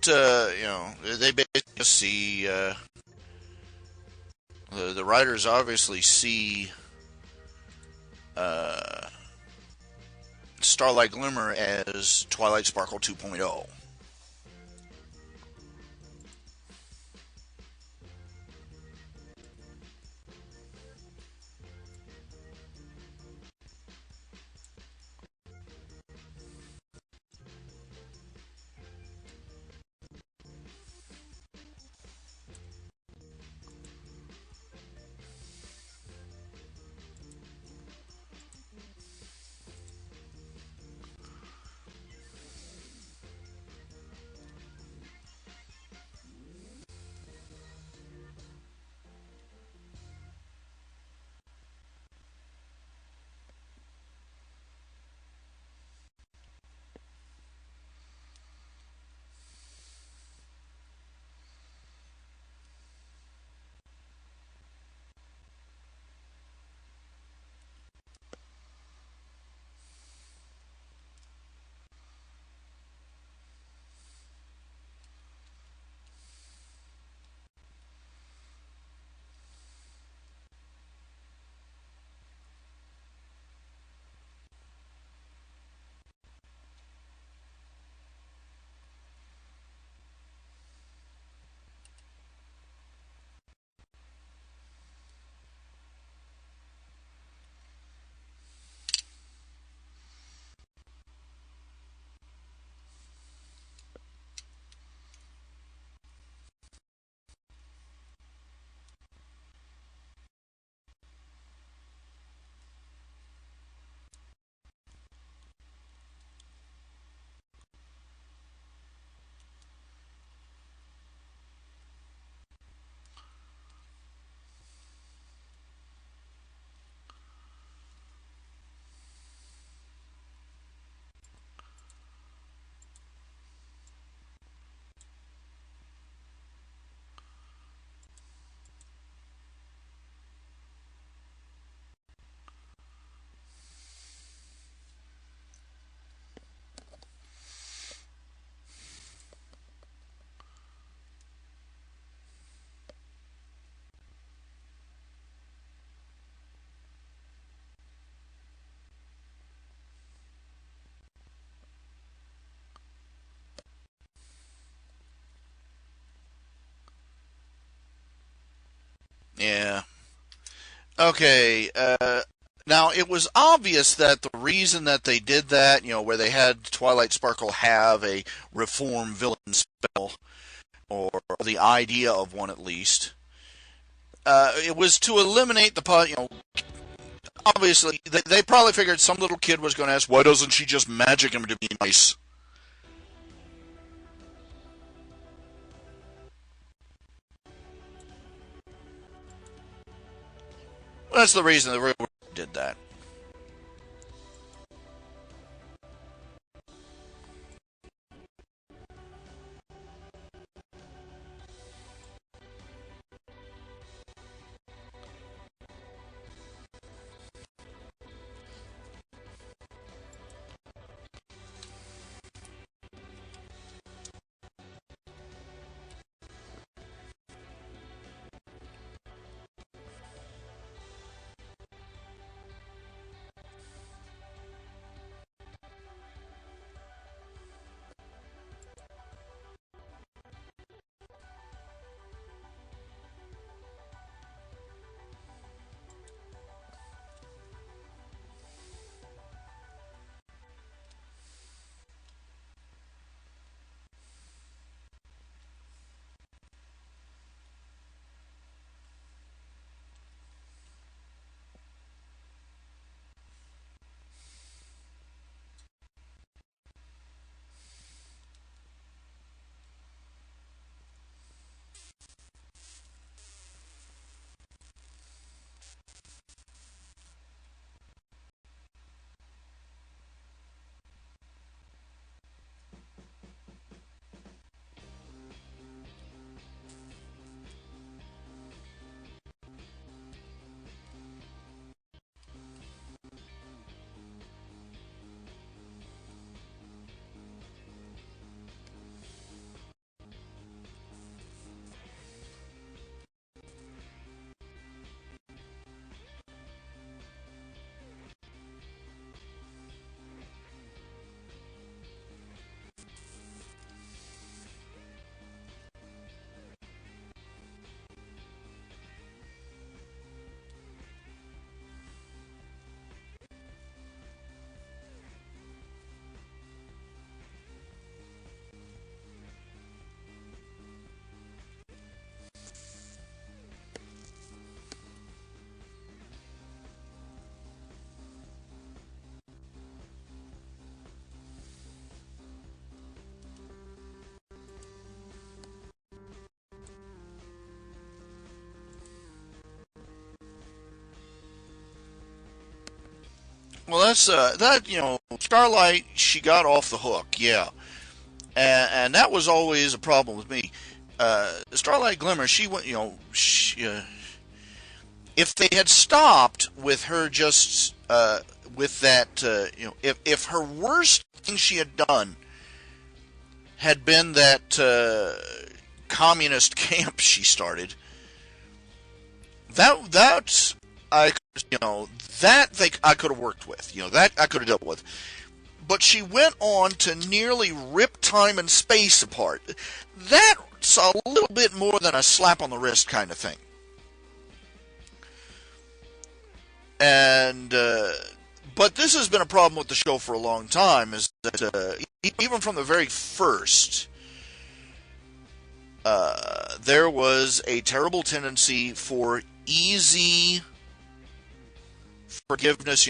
they basically just see the writers obviously see uh, Starlight Glimmer as Twilight Sparkle 2.0. Yeah. Okay. Now it was obvious that the reason that they did that, where they had Twilight Sparkle have a reform villain spell, or the idea of one at least, it was to eliminate obviously they probably figured some little kid was going to ask, why doesn't she just magic him to be nice? Well, that's the reason they did that. Well, that's that Starlight. She got off the hook, yeah, and that was always a problem with me. Starlight Glimmer, she went, if they had stopped with her just with that, if her worst thing she had done had been that communist camp she started, that I I could have worked with, that I could have dealt with. But she went on to nearly rip time and space apart. That's a little bit more than a slap on the wrist kind of thing. And but this has been a problem with the show for a long time, is that even from the very first, there was a terrible tendency for easy forgiveness,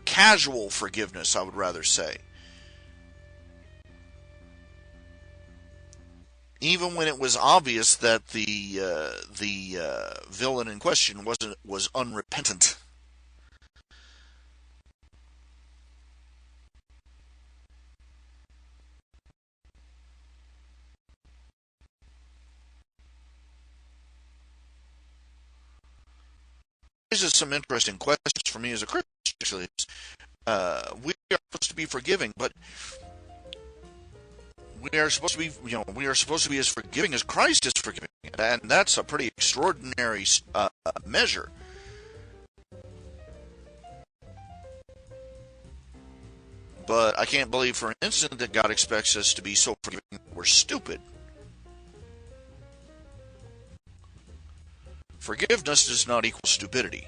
casual forgiveness, I would rather say. Even when it was obvious that the villain in question was unrepentant. Raises some interesting questions for me as a Christian. Actually, we are supposed to be forgiving, but we are supposed to be, we are supposed to be as forgiving as Christ is forgiving, and that's a pretty extraordinary measure. But I can't believe for an instant that God expects us to be so forgiving that we're stupid. Forgiveness does not equal stupidity.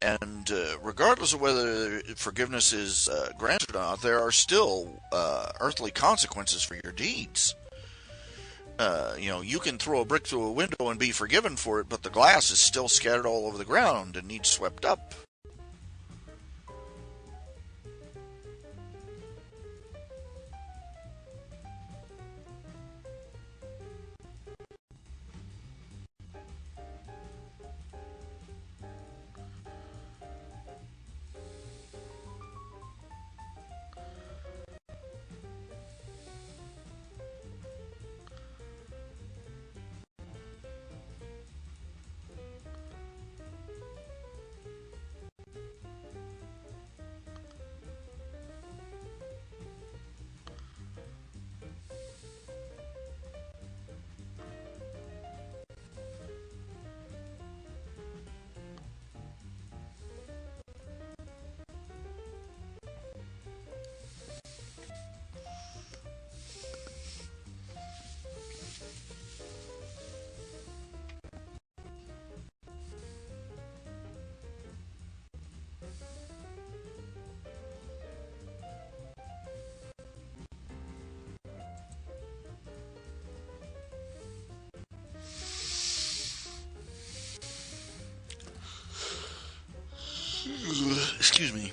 And regardless of whether forgiveness is granted or not, there are still earthly consequences for your deeds. You can throw a brick through a window and be forgiven for it, but the glass is still scattered all over the ground and needs swept up. Excuse me.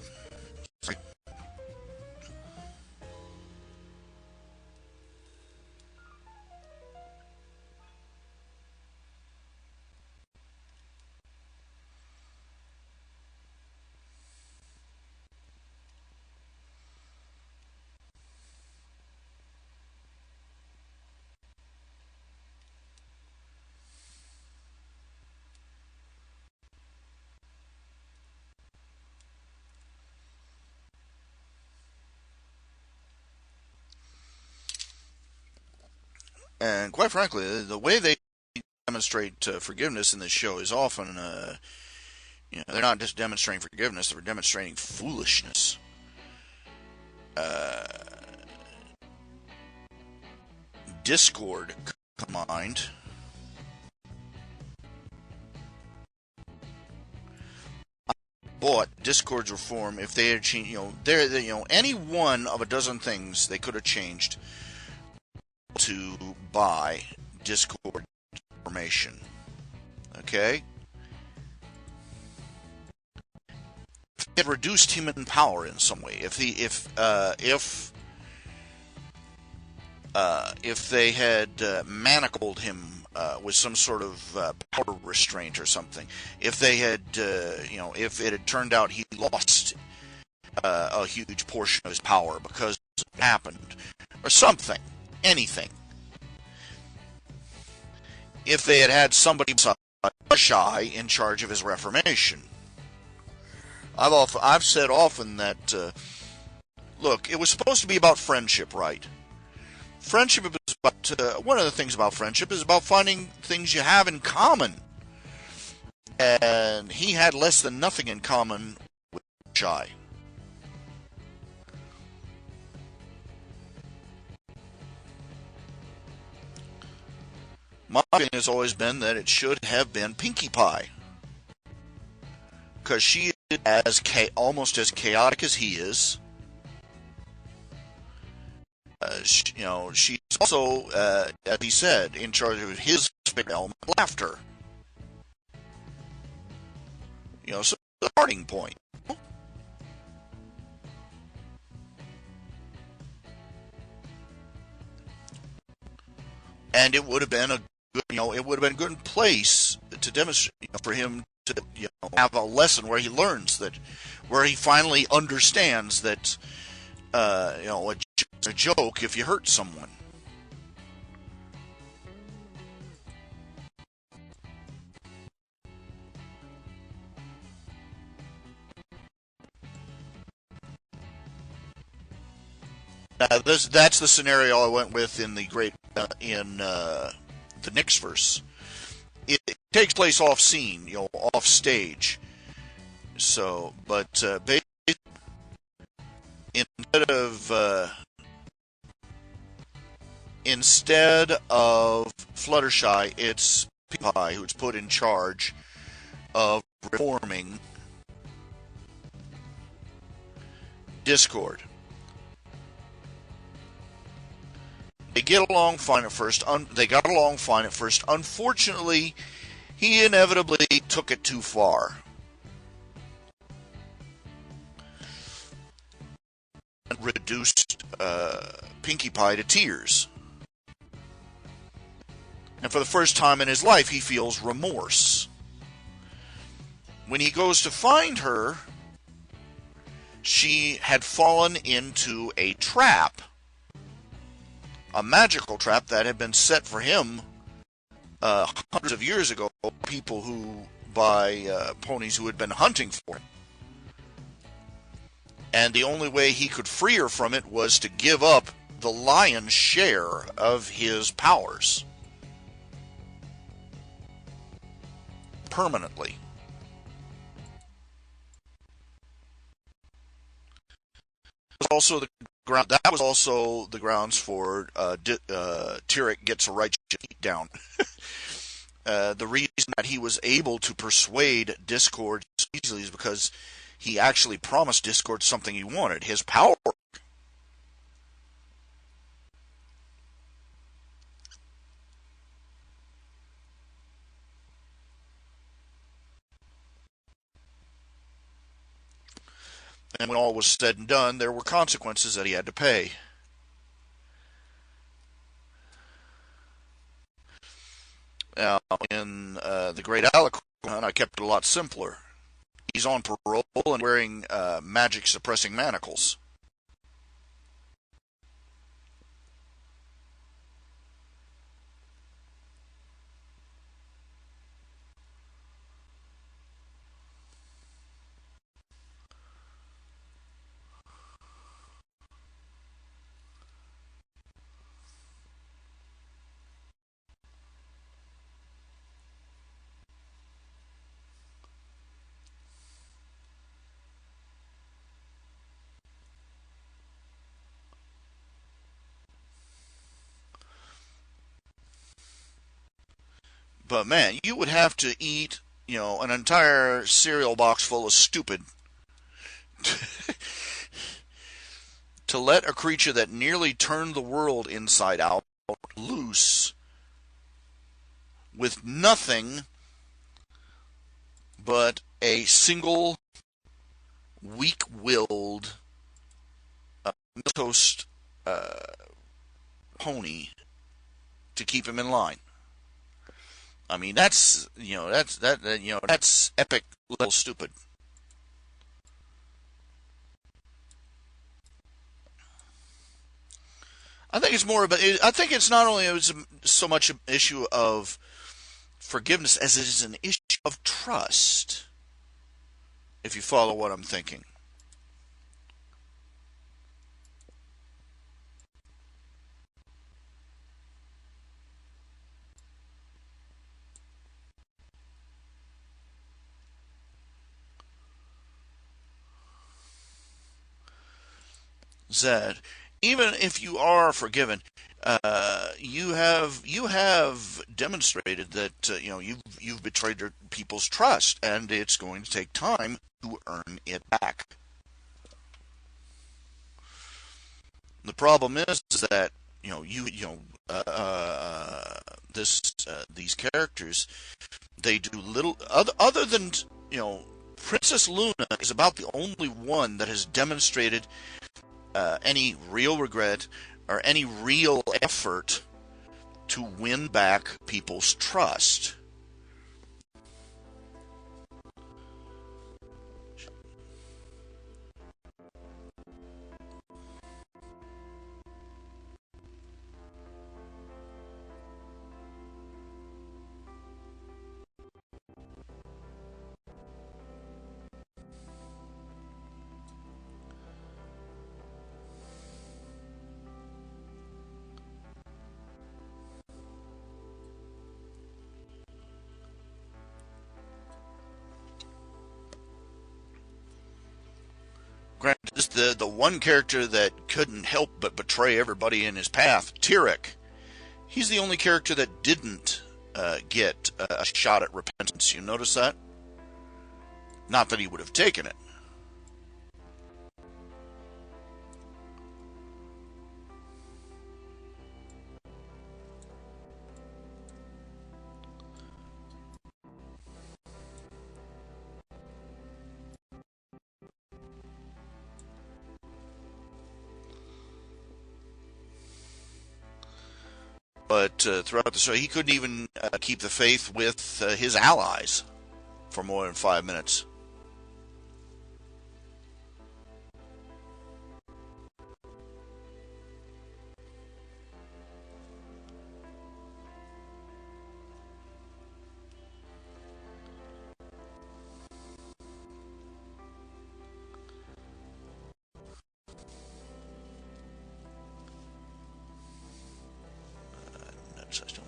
And quite frankly, the way they demonstrate forgiveness in this show is often, they're not just demonstrating forgiveness; they're demonstrating foolishness. Uh, Discord combined. Bought Discord's reform if they had changed. Any one of a dozen things they could have changed to buy Discord information. Okay? If they had reduced him in power in some way, if they had manacled him with some sort of power restraint or something. If they had, if it had turned out he lost a huge portion of his power because it happened, or something, anything. If they had had somebody shy in charge of his reformation. I've said often that, look, it was supposed to be about friendship, right? Friendship is about, one of the things about friendship is about finding things you have in common. And he had less than nothing in common with Shy. My opinion has always been that it should have been Pinkie Pie. Because she is almost as chaotic as he is. She's also, as he said, in charge of his favorite element, laughter. So the starting point. And it would have been a good, it would have been a good place to demonstrate, for him to, have a lesson where he learns that, where he finally understands that, it's a joke if you hurt someone. That's the scenario I went with in the the Knicks verse. It takes place off scene, off stage. So, but instead of Fluttershy, it's Pinkie Pie who's put in charge of reforming Discord. They get along fine at first. They got along fine at first. Unfortunately, he inevitably took it too far. And reduced Pinkie Pie to tears. And for the first time in his life, he feels remorse. When he goes to find her, she had fallen into a trap. A magical trap that had been set for him hundreds of years ago. People by ponies who had been hunting for him. And the only way he could free her from it was to give up the lion's share of his powers. Permanently. That was also the grounds for Tyrek gets a right beat down. The reason that he was able to persuade Discord so easily is because he actually promised Discord something he wanted, his power. And when all was said and done, there were consequences that he had to pay. Now, in the Great Alicorn, I kept it a lot simpler. He's on parole and wearing magic-suppressing manacles. But man, you would have to eat, an entire cereal box full of stupid to let a creature that nearly turned the world inside out loose with nothing but a single weak-willed milquetoast pony to keep him in line. I mean, that's epic level stupid. I think it's more about. I think it's not only so much an issue of forgiveness as it is an issue of trust. If you follow what I'm thinking, Zed, even if you are forgiven, you have demonstrated that you've betrayed people's trust, and it's going to take time to earn it back. The problem is that you know this these characters, they do little other than you know Princess Luna is about the only one that has demonstrated any real regret or any real effort to win back people's trust. Granted, this the one character that couldn't help but betray everybody in his path, Tyrek. He's the only character that didn't get a shot at repentance. You notice that? Not that he would have taken it. But throughout the show, he couldn't even keep the faith with his allies for more than 5 minutes.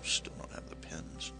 Still don't have the pins.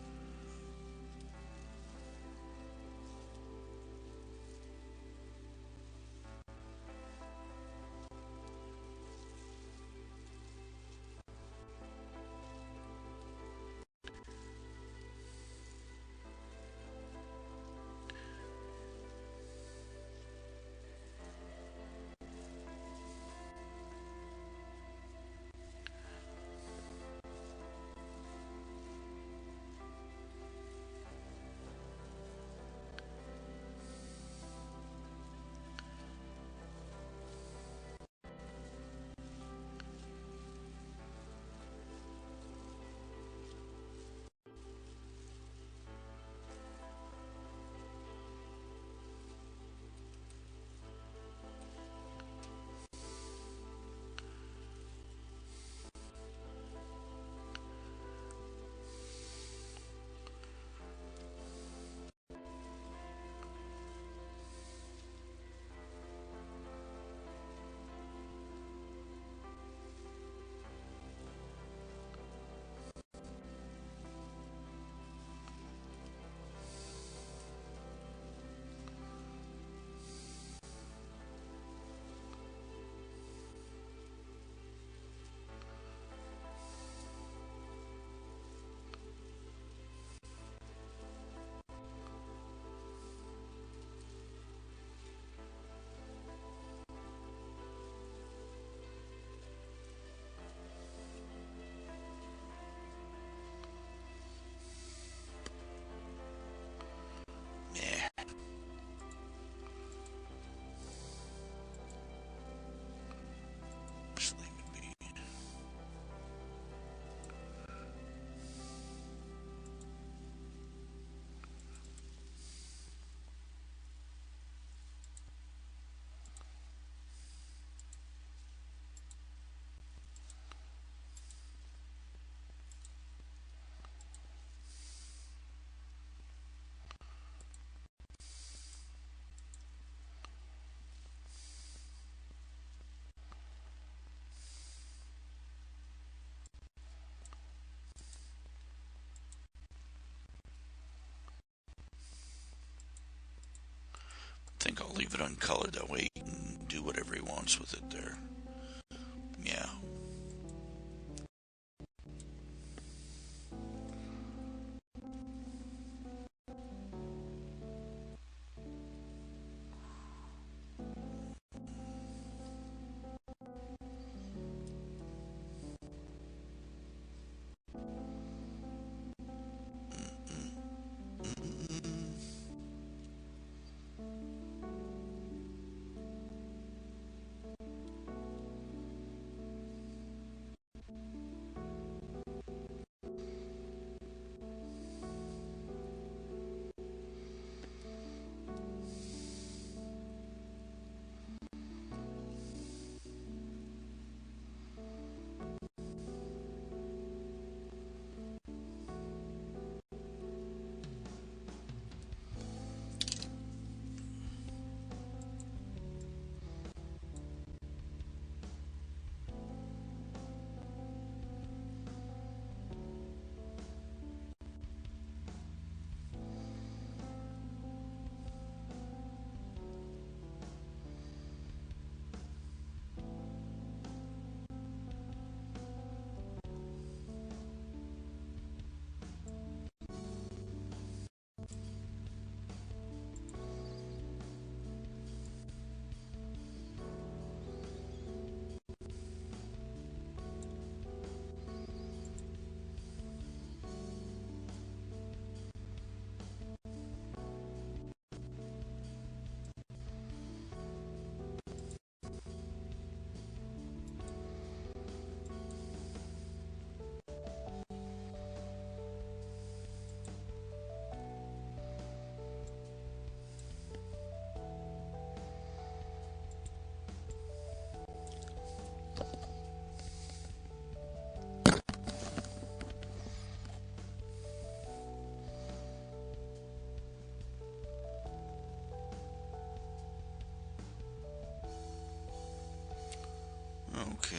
have it uncolored that way he can do whatever he wants with it there. Yeah. Okay.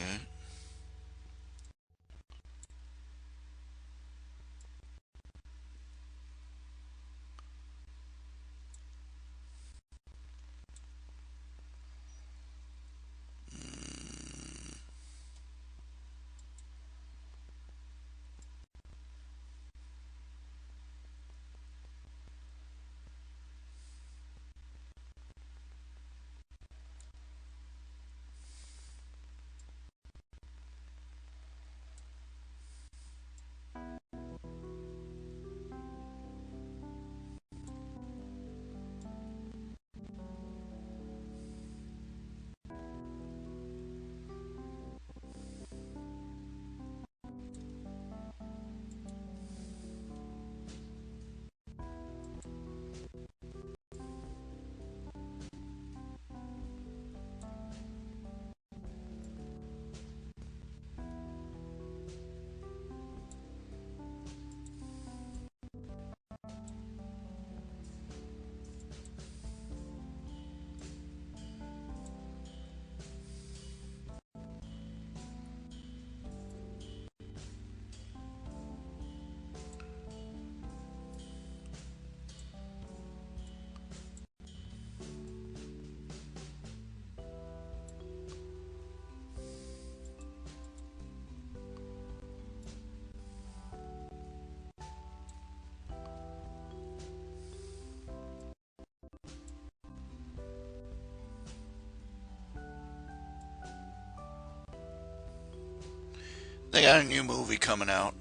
They got a new movie coming out.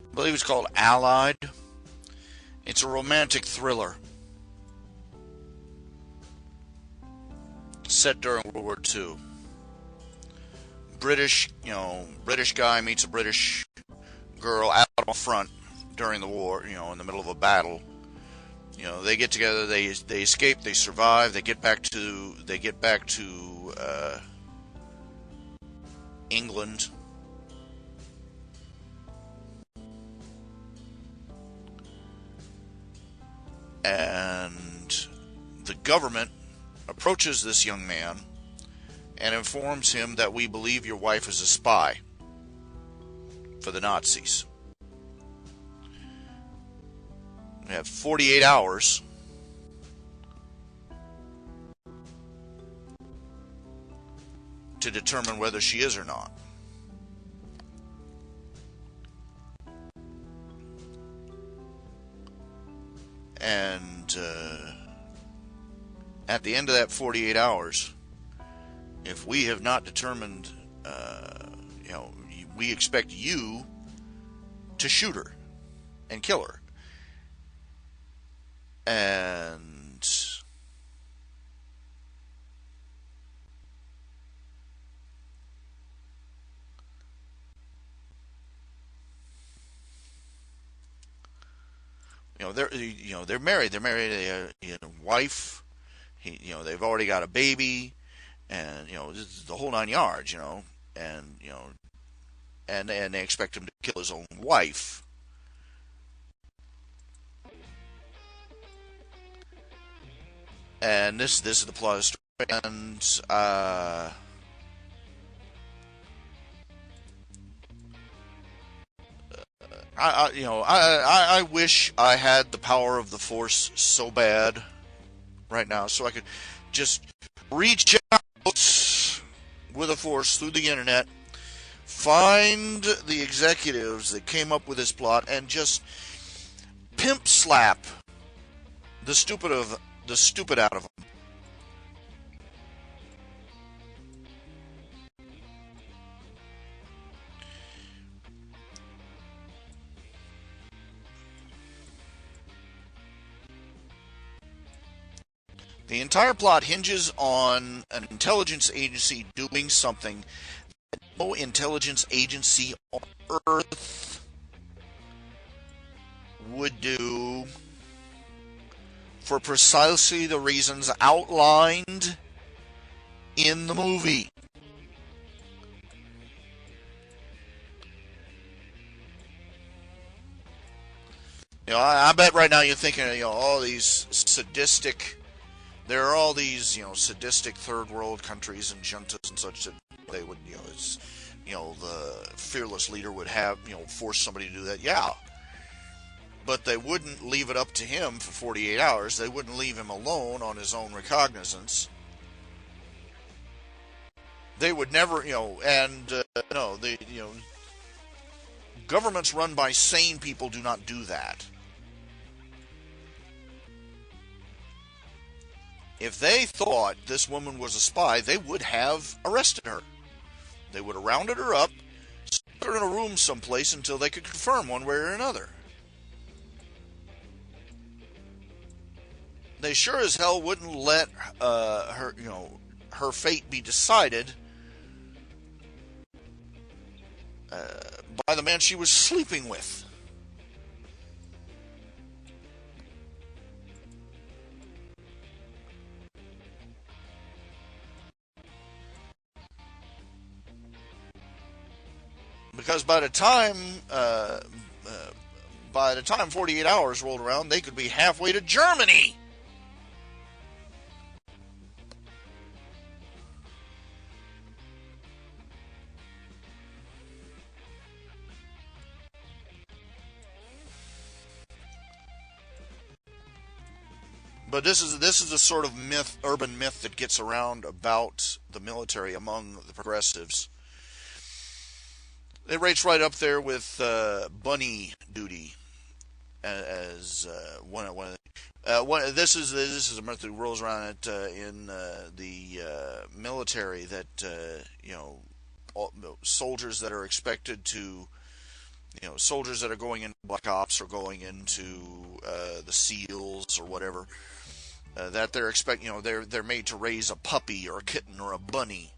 I believe it's called Allied. It's a romantic thriller set during World War II. British guy meets a British girl out on front during the war, in the middle of a battle. They get together, they escape, they survive, they get back to England. And the government approaches this young man and informs him that we believe your wife is a spy for the Nazis. We have 48 hours to determine whether she is or not. And at the end of that 48 hours, if we have not determined, we expect you to shoot her and kill her. And they're married. They're married a wife. They've already got a baby, and this is the whole 9 yards. And and they expect him to kill his own wife. And this is the plot of the story. And I wish I had the power of the Force so bad right now, so I could just reach out with the Force through the internet, find the executives that came up with this plot, and just pimp slap the stupid out of them. The entire plot hinges on an intelligence agency doing something that no intelligence agency on Earth would do, for precisely the reasons outlined in the movie. I bet right now you're thinking, all these sadistic. There are all these, sadistic third world countries and juntas and such that they would, the fearless leader would have, force somebody to do that. Yeah. But they wouldn't leave it up to him for 48 hours. They wouldn't leave him alone on his own recognizance. They would never, governments run by sane people do not do that. If they thought this woman was a spy, they would have arrested her. They would have rounded her up, put her in a room someplace until they could confirm one way or another. They sure as hell wouldn't let her fate be decided by the man she was sleeping with. Because by the time 48 hours rolled around, they could be halfway to Germany. But this is the sort of urban myth that gets around about the military among the progressives. It rates right up there with bunny duty as one of the, this is a myth that rolls around in the military that soldiers that are expected to soldiers that are going into Black Ops or going into the SEALs or whatever, that they're made to raise a puppy or a kitten or a bunny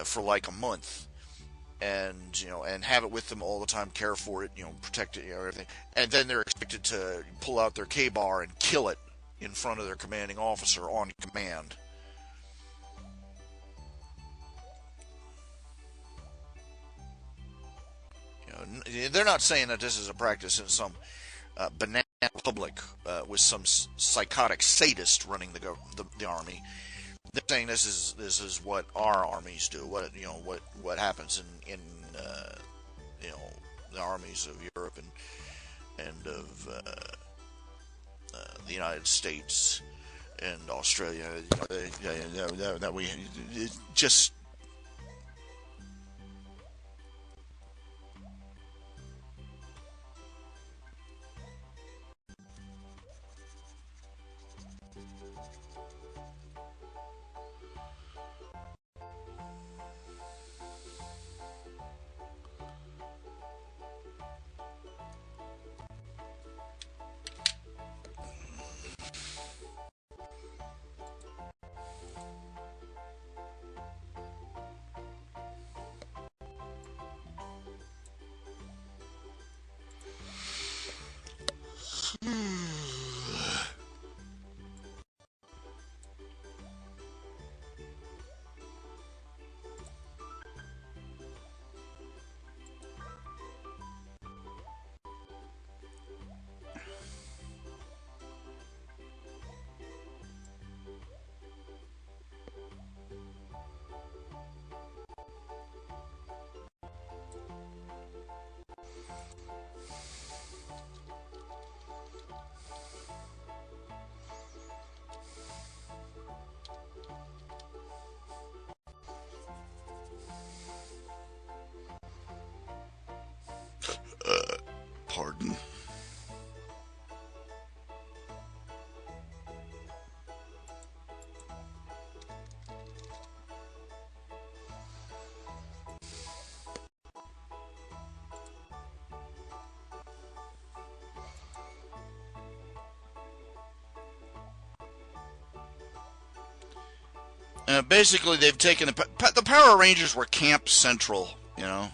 for like a month. And have it with them all the time, care for it, protect it, everything. And then they're expected to pull out their K-bar and kill it in front of their commanding officer on command. They're not saying that this is a practice in some banana public with some psychotic sadist running the army. They're saying this is what our armies do. What happens in the armies of Europe and of the United States and Australia. That we just. Pardon. Basically, they've taken the Power Rangers were Camp Central, you know.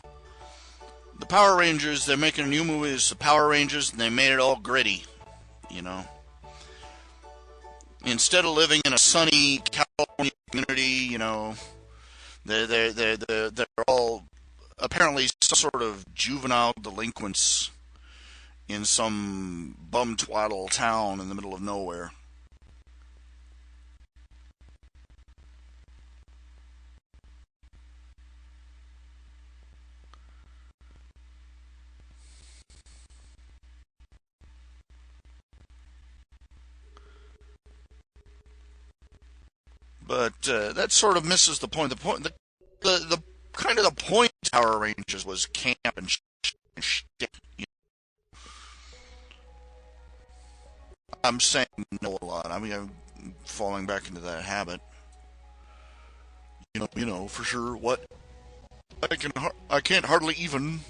The Power Rangers, they're making a new movie. It's the Power Rangers, and they made it all gritty, you know. Instead of living in a sunny California community, you know, they're all apparently some sort of juvenile delinquents in some bum twaddle town in the middle of nowhere. But that sort of misses the point. The kind of the point of Power Rangers was camp and shit. You know, I'm saying no a lot. I mean, I'm falling back into that habit. You know for sure. What I can't hardly even.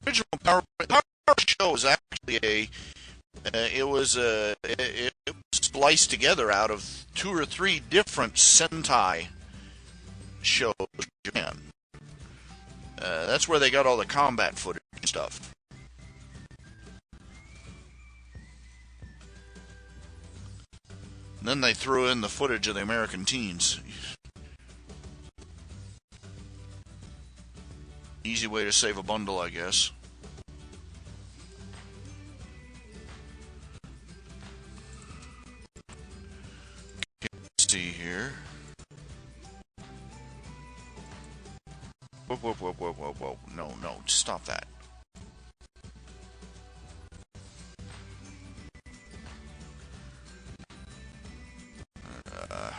Original Power show was actually it was spliced together out of 2 or 3 different Sentai shows in Japan. That's where they got all the combat footage and stuff. And then they threw in the footage of the American teens. Easy way to save a bundle, I guess. Okay, let's see here. Whoa, whoa, whoa, whoa, whoa, whoa. No, no, stop that. Uh,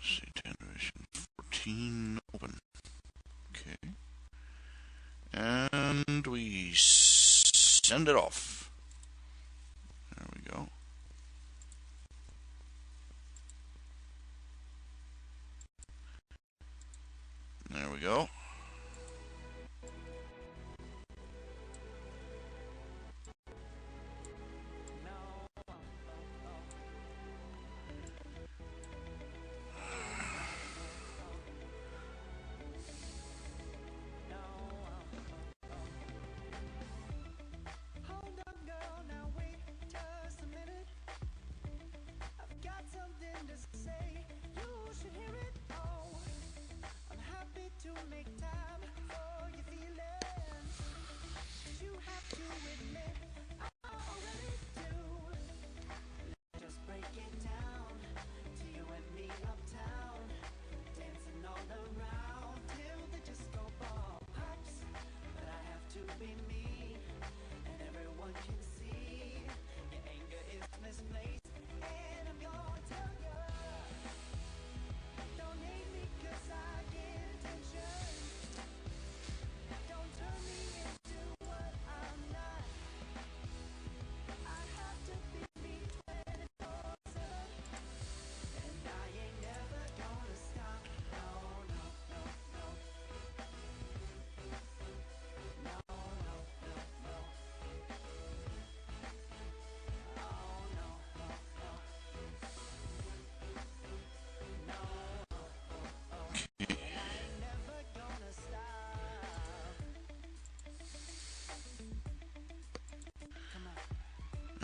let's see, television 14 open. Okay. And we send it off. There we go. There we go.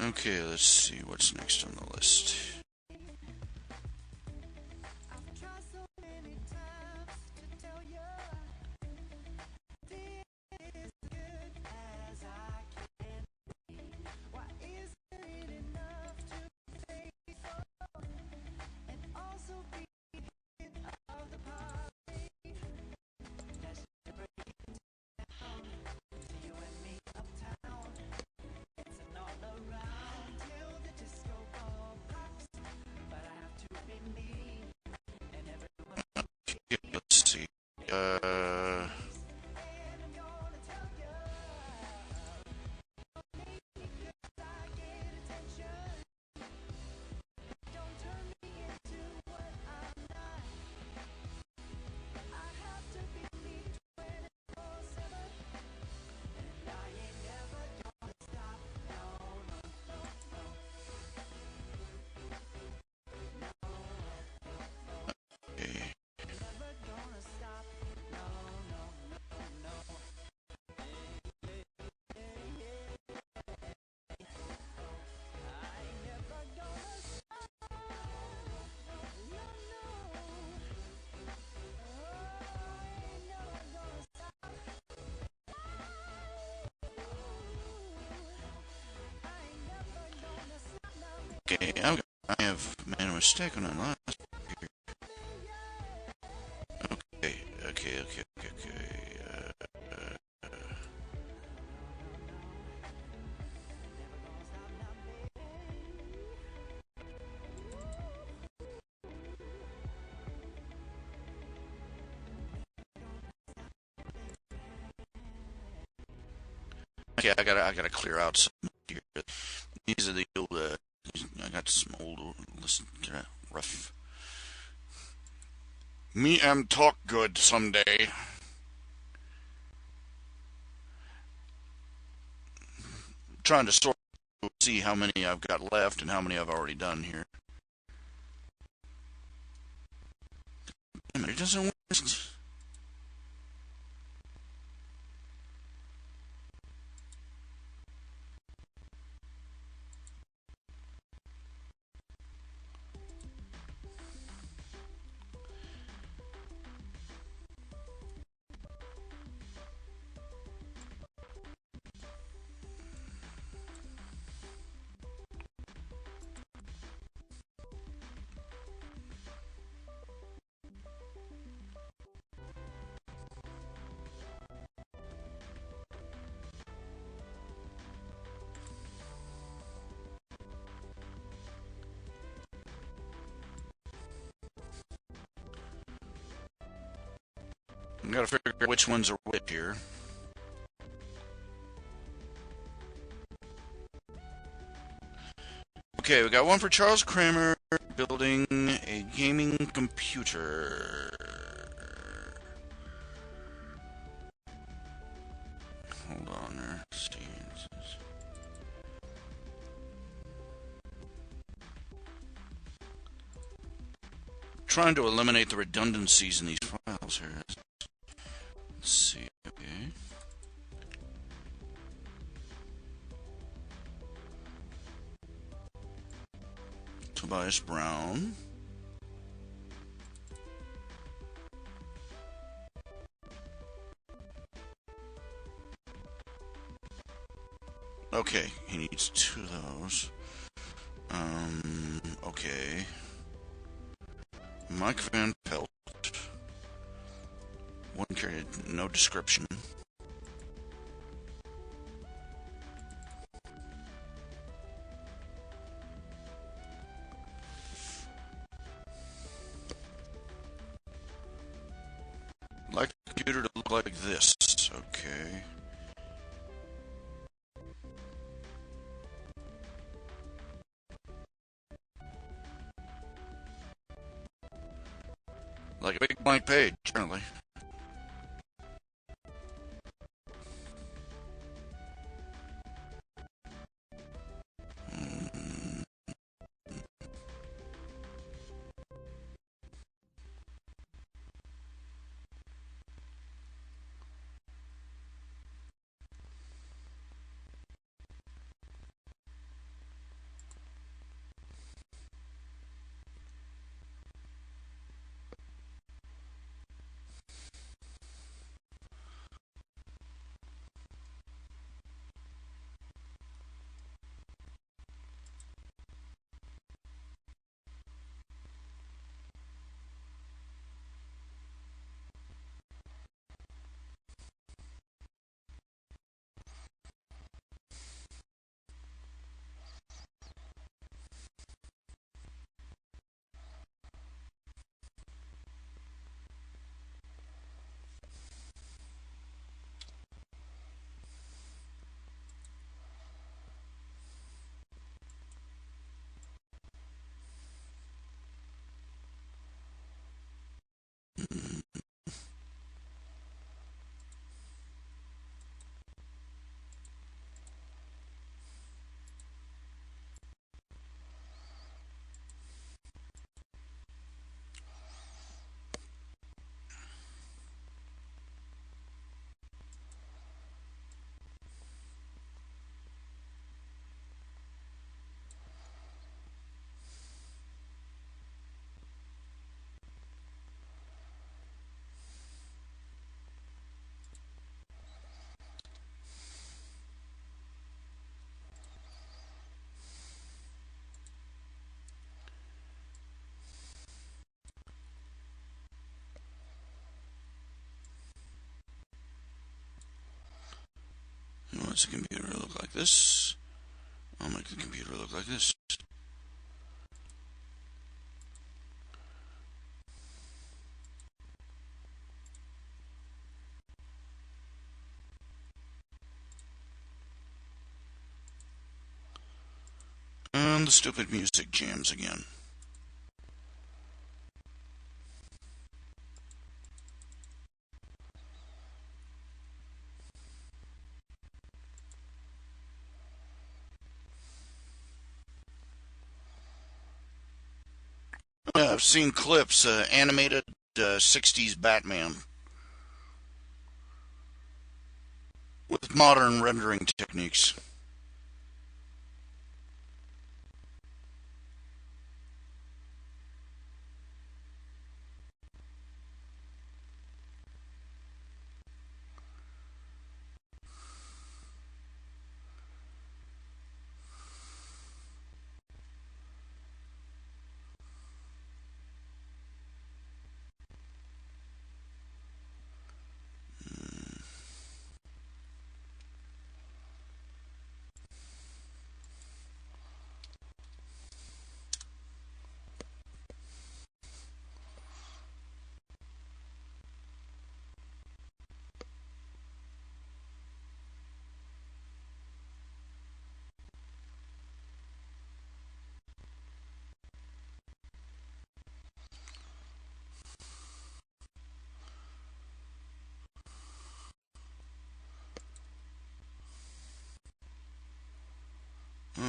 Okay, let's see what's next on the list. Let's see. Okay. Okay, I have made a mistake on that last. Okay. Okay, I gotta clear out some here. These are the old. I got some old. Listen, rough. Me am talk good someday. trying to sort see how many I've got left and how many I've already done here. Damn it, it doesn't list. I've got to figure out which ones are which here. Okay, we got one for Charles Kramer, building a gaming computer. Hold on there. Trying to eliminate the redundancies in these files here. Let's see. Okay. Tobias Brown. Okay, he needs 2 of those. Okay. Mike Van Pelt. One carried, no description. Like the computer to look like this. Okay. Like a big blank page, generally. He wants the computer to look like this. I'll make the computer look like this. And the stupid music jams again. I've seen clips, animated 60s Batman with modern rendering techniques.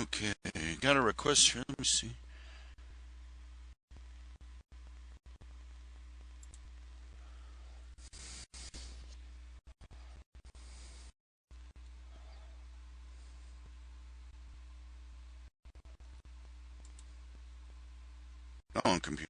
Okay, got a request here. Let me see. On computer.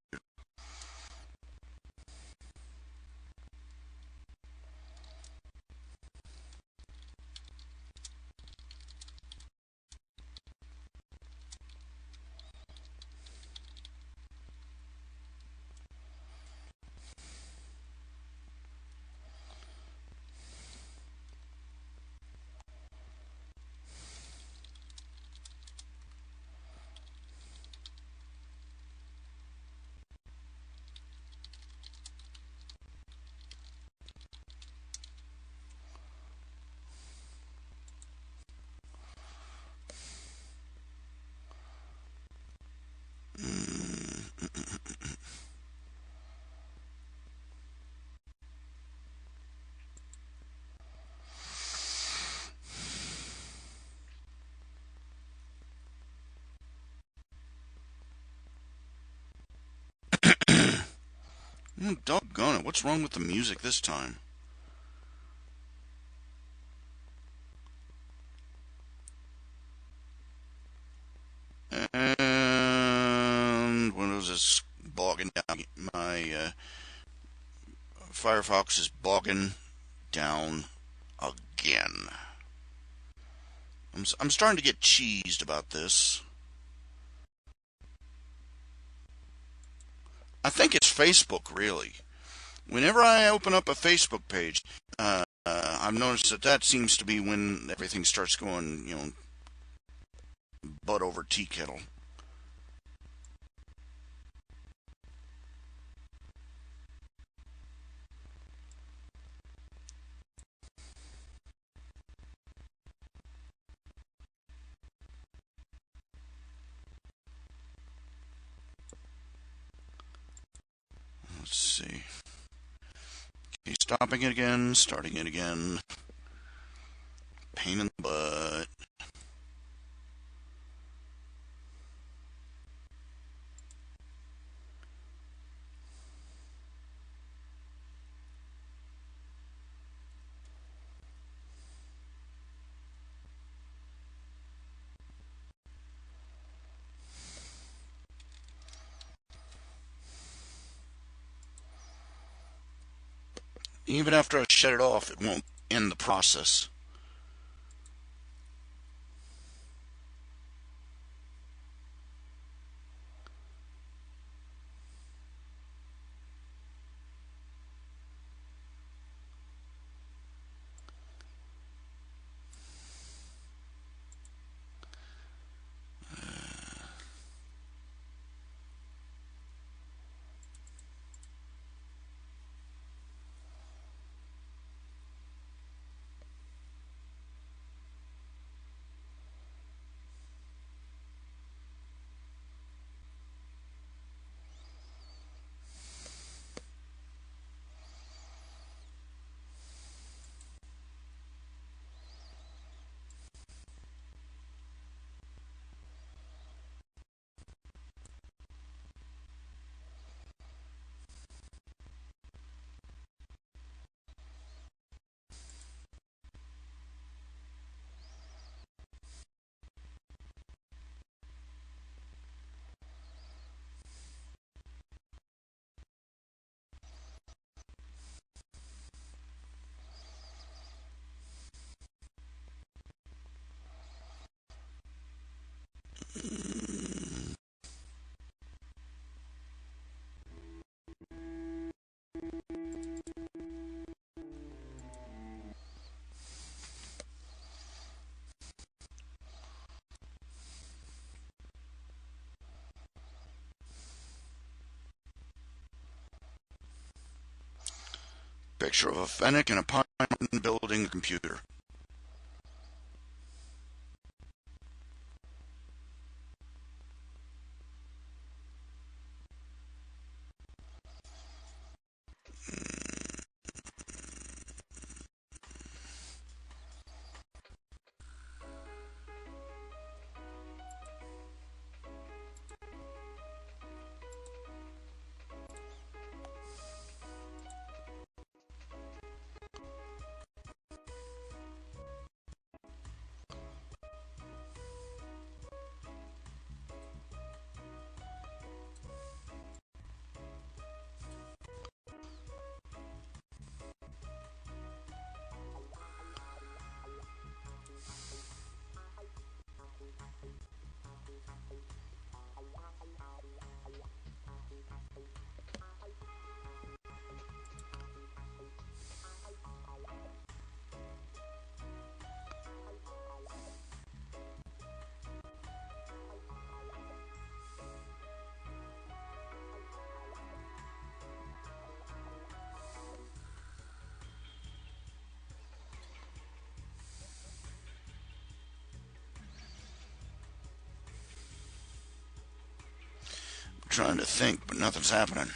Doggone it, what's wrong with the music this time? And Windows is bogging down. My Firefox is bogging down again. I'm starting to get cheesed about this. I think it's Facebook, really. Whenever I open up a Facebook page, I've noticed that seems to be when everything starts going, butt over tea kettle. Let's see. Okay, stopping it again, starting it again. Pain in the butt. Even after I shut it off, it won't end the process. Picture of a fennec and a pine mountain building a computer. I'm trying to think, but nothing's happening.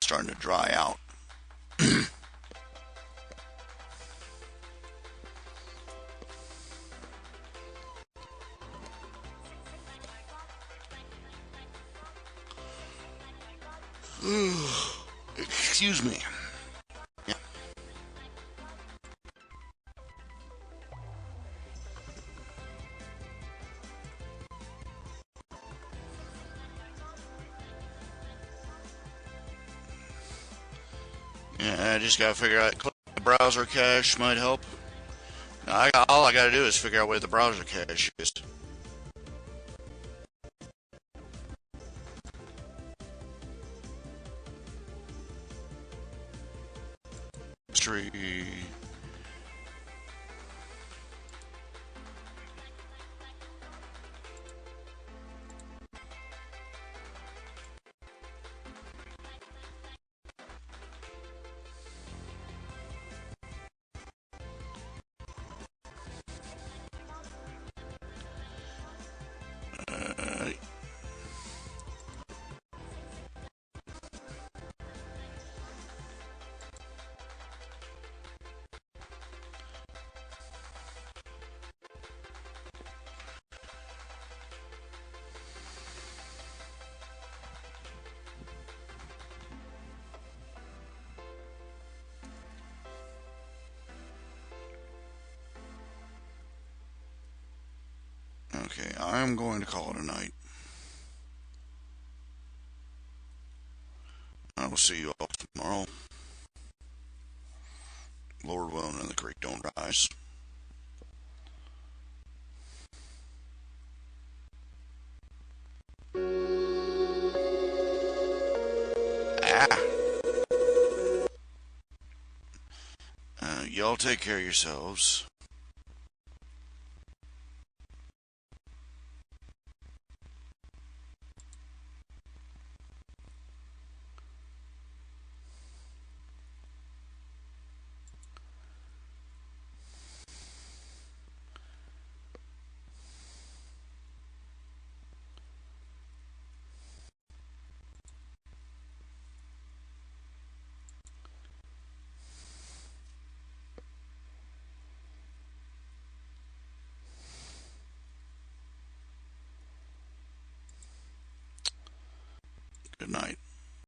Starting to dry out. Excuse me. Yeah. Yeah, I just gotta figure out the browser cache might help. All I gotta do is figure out where the browser cache is. History. Okay, I'm going to call it a night. I will see you all tomorrow. Lord willing, and the creek don't rise. Ah! Y'all take care of yourselves. Good night.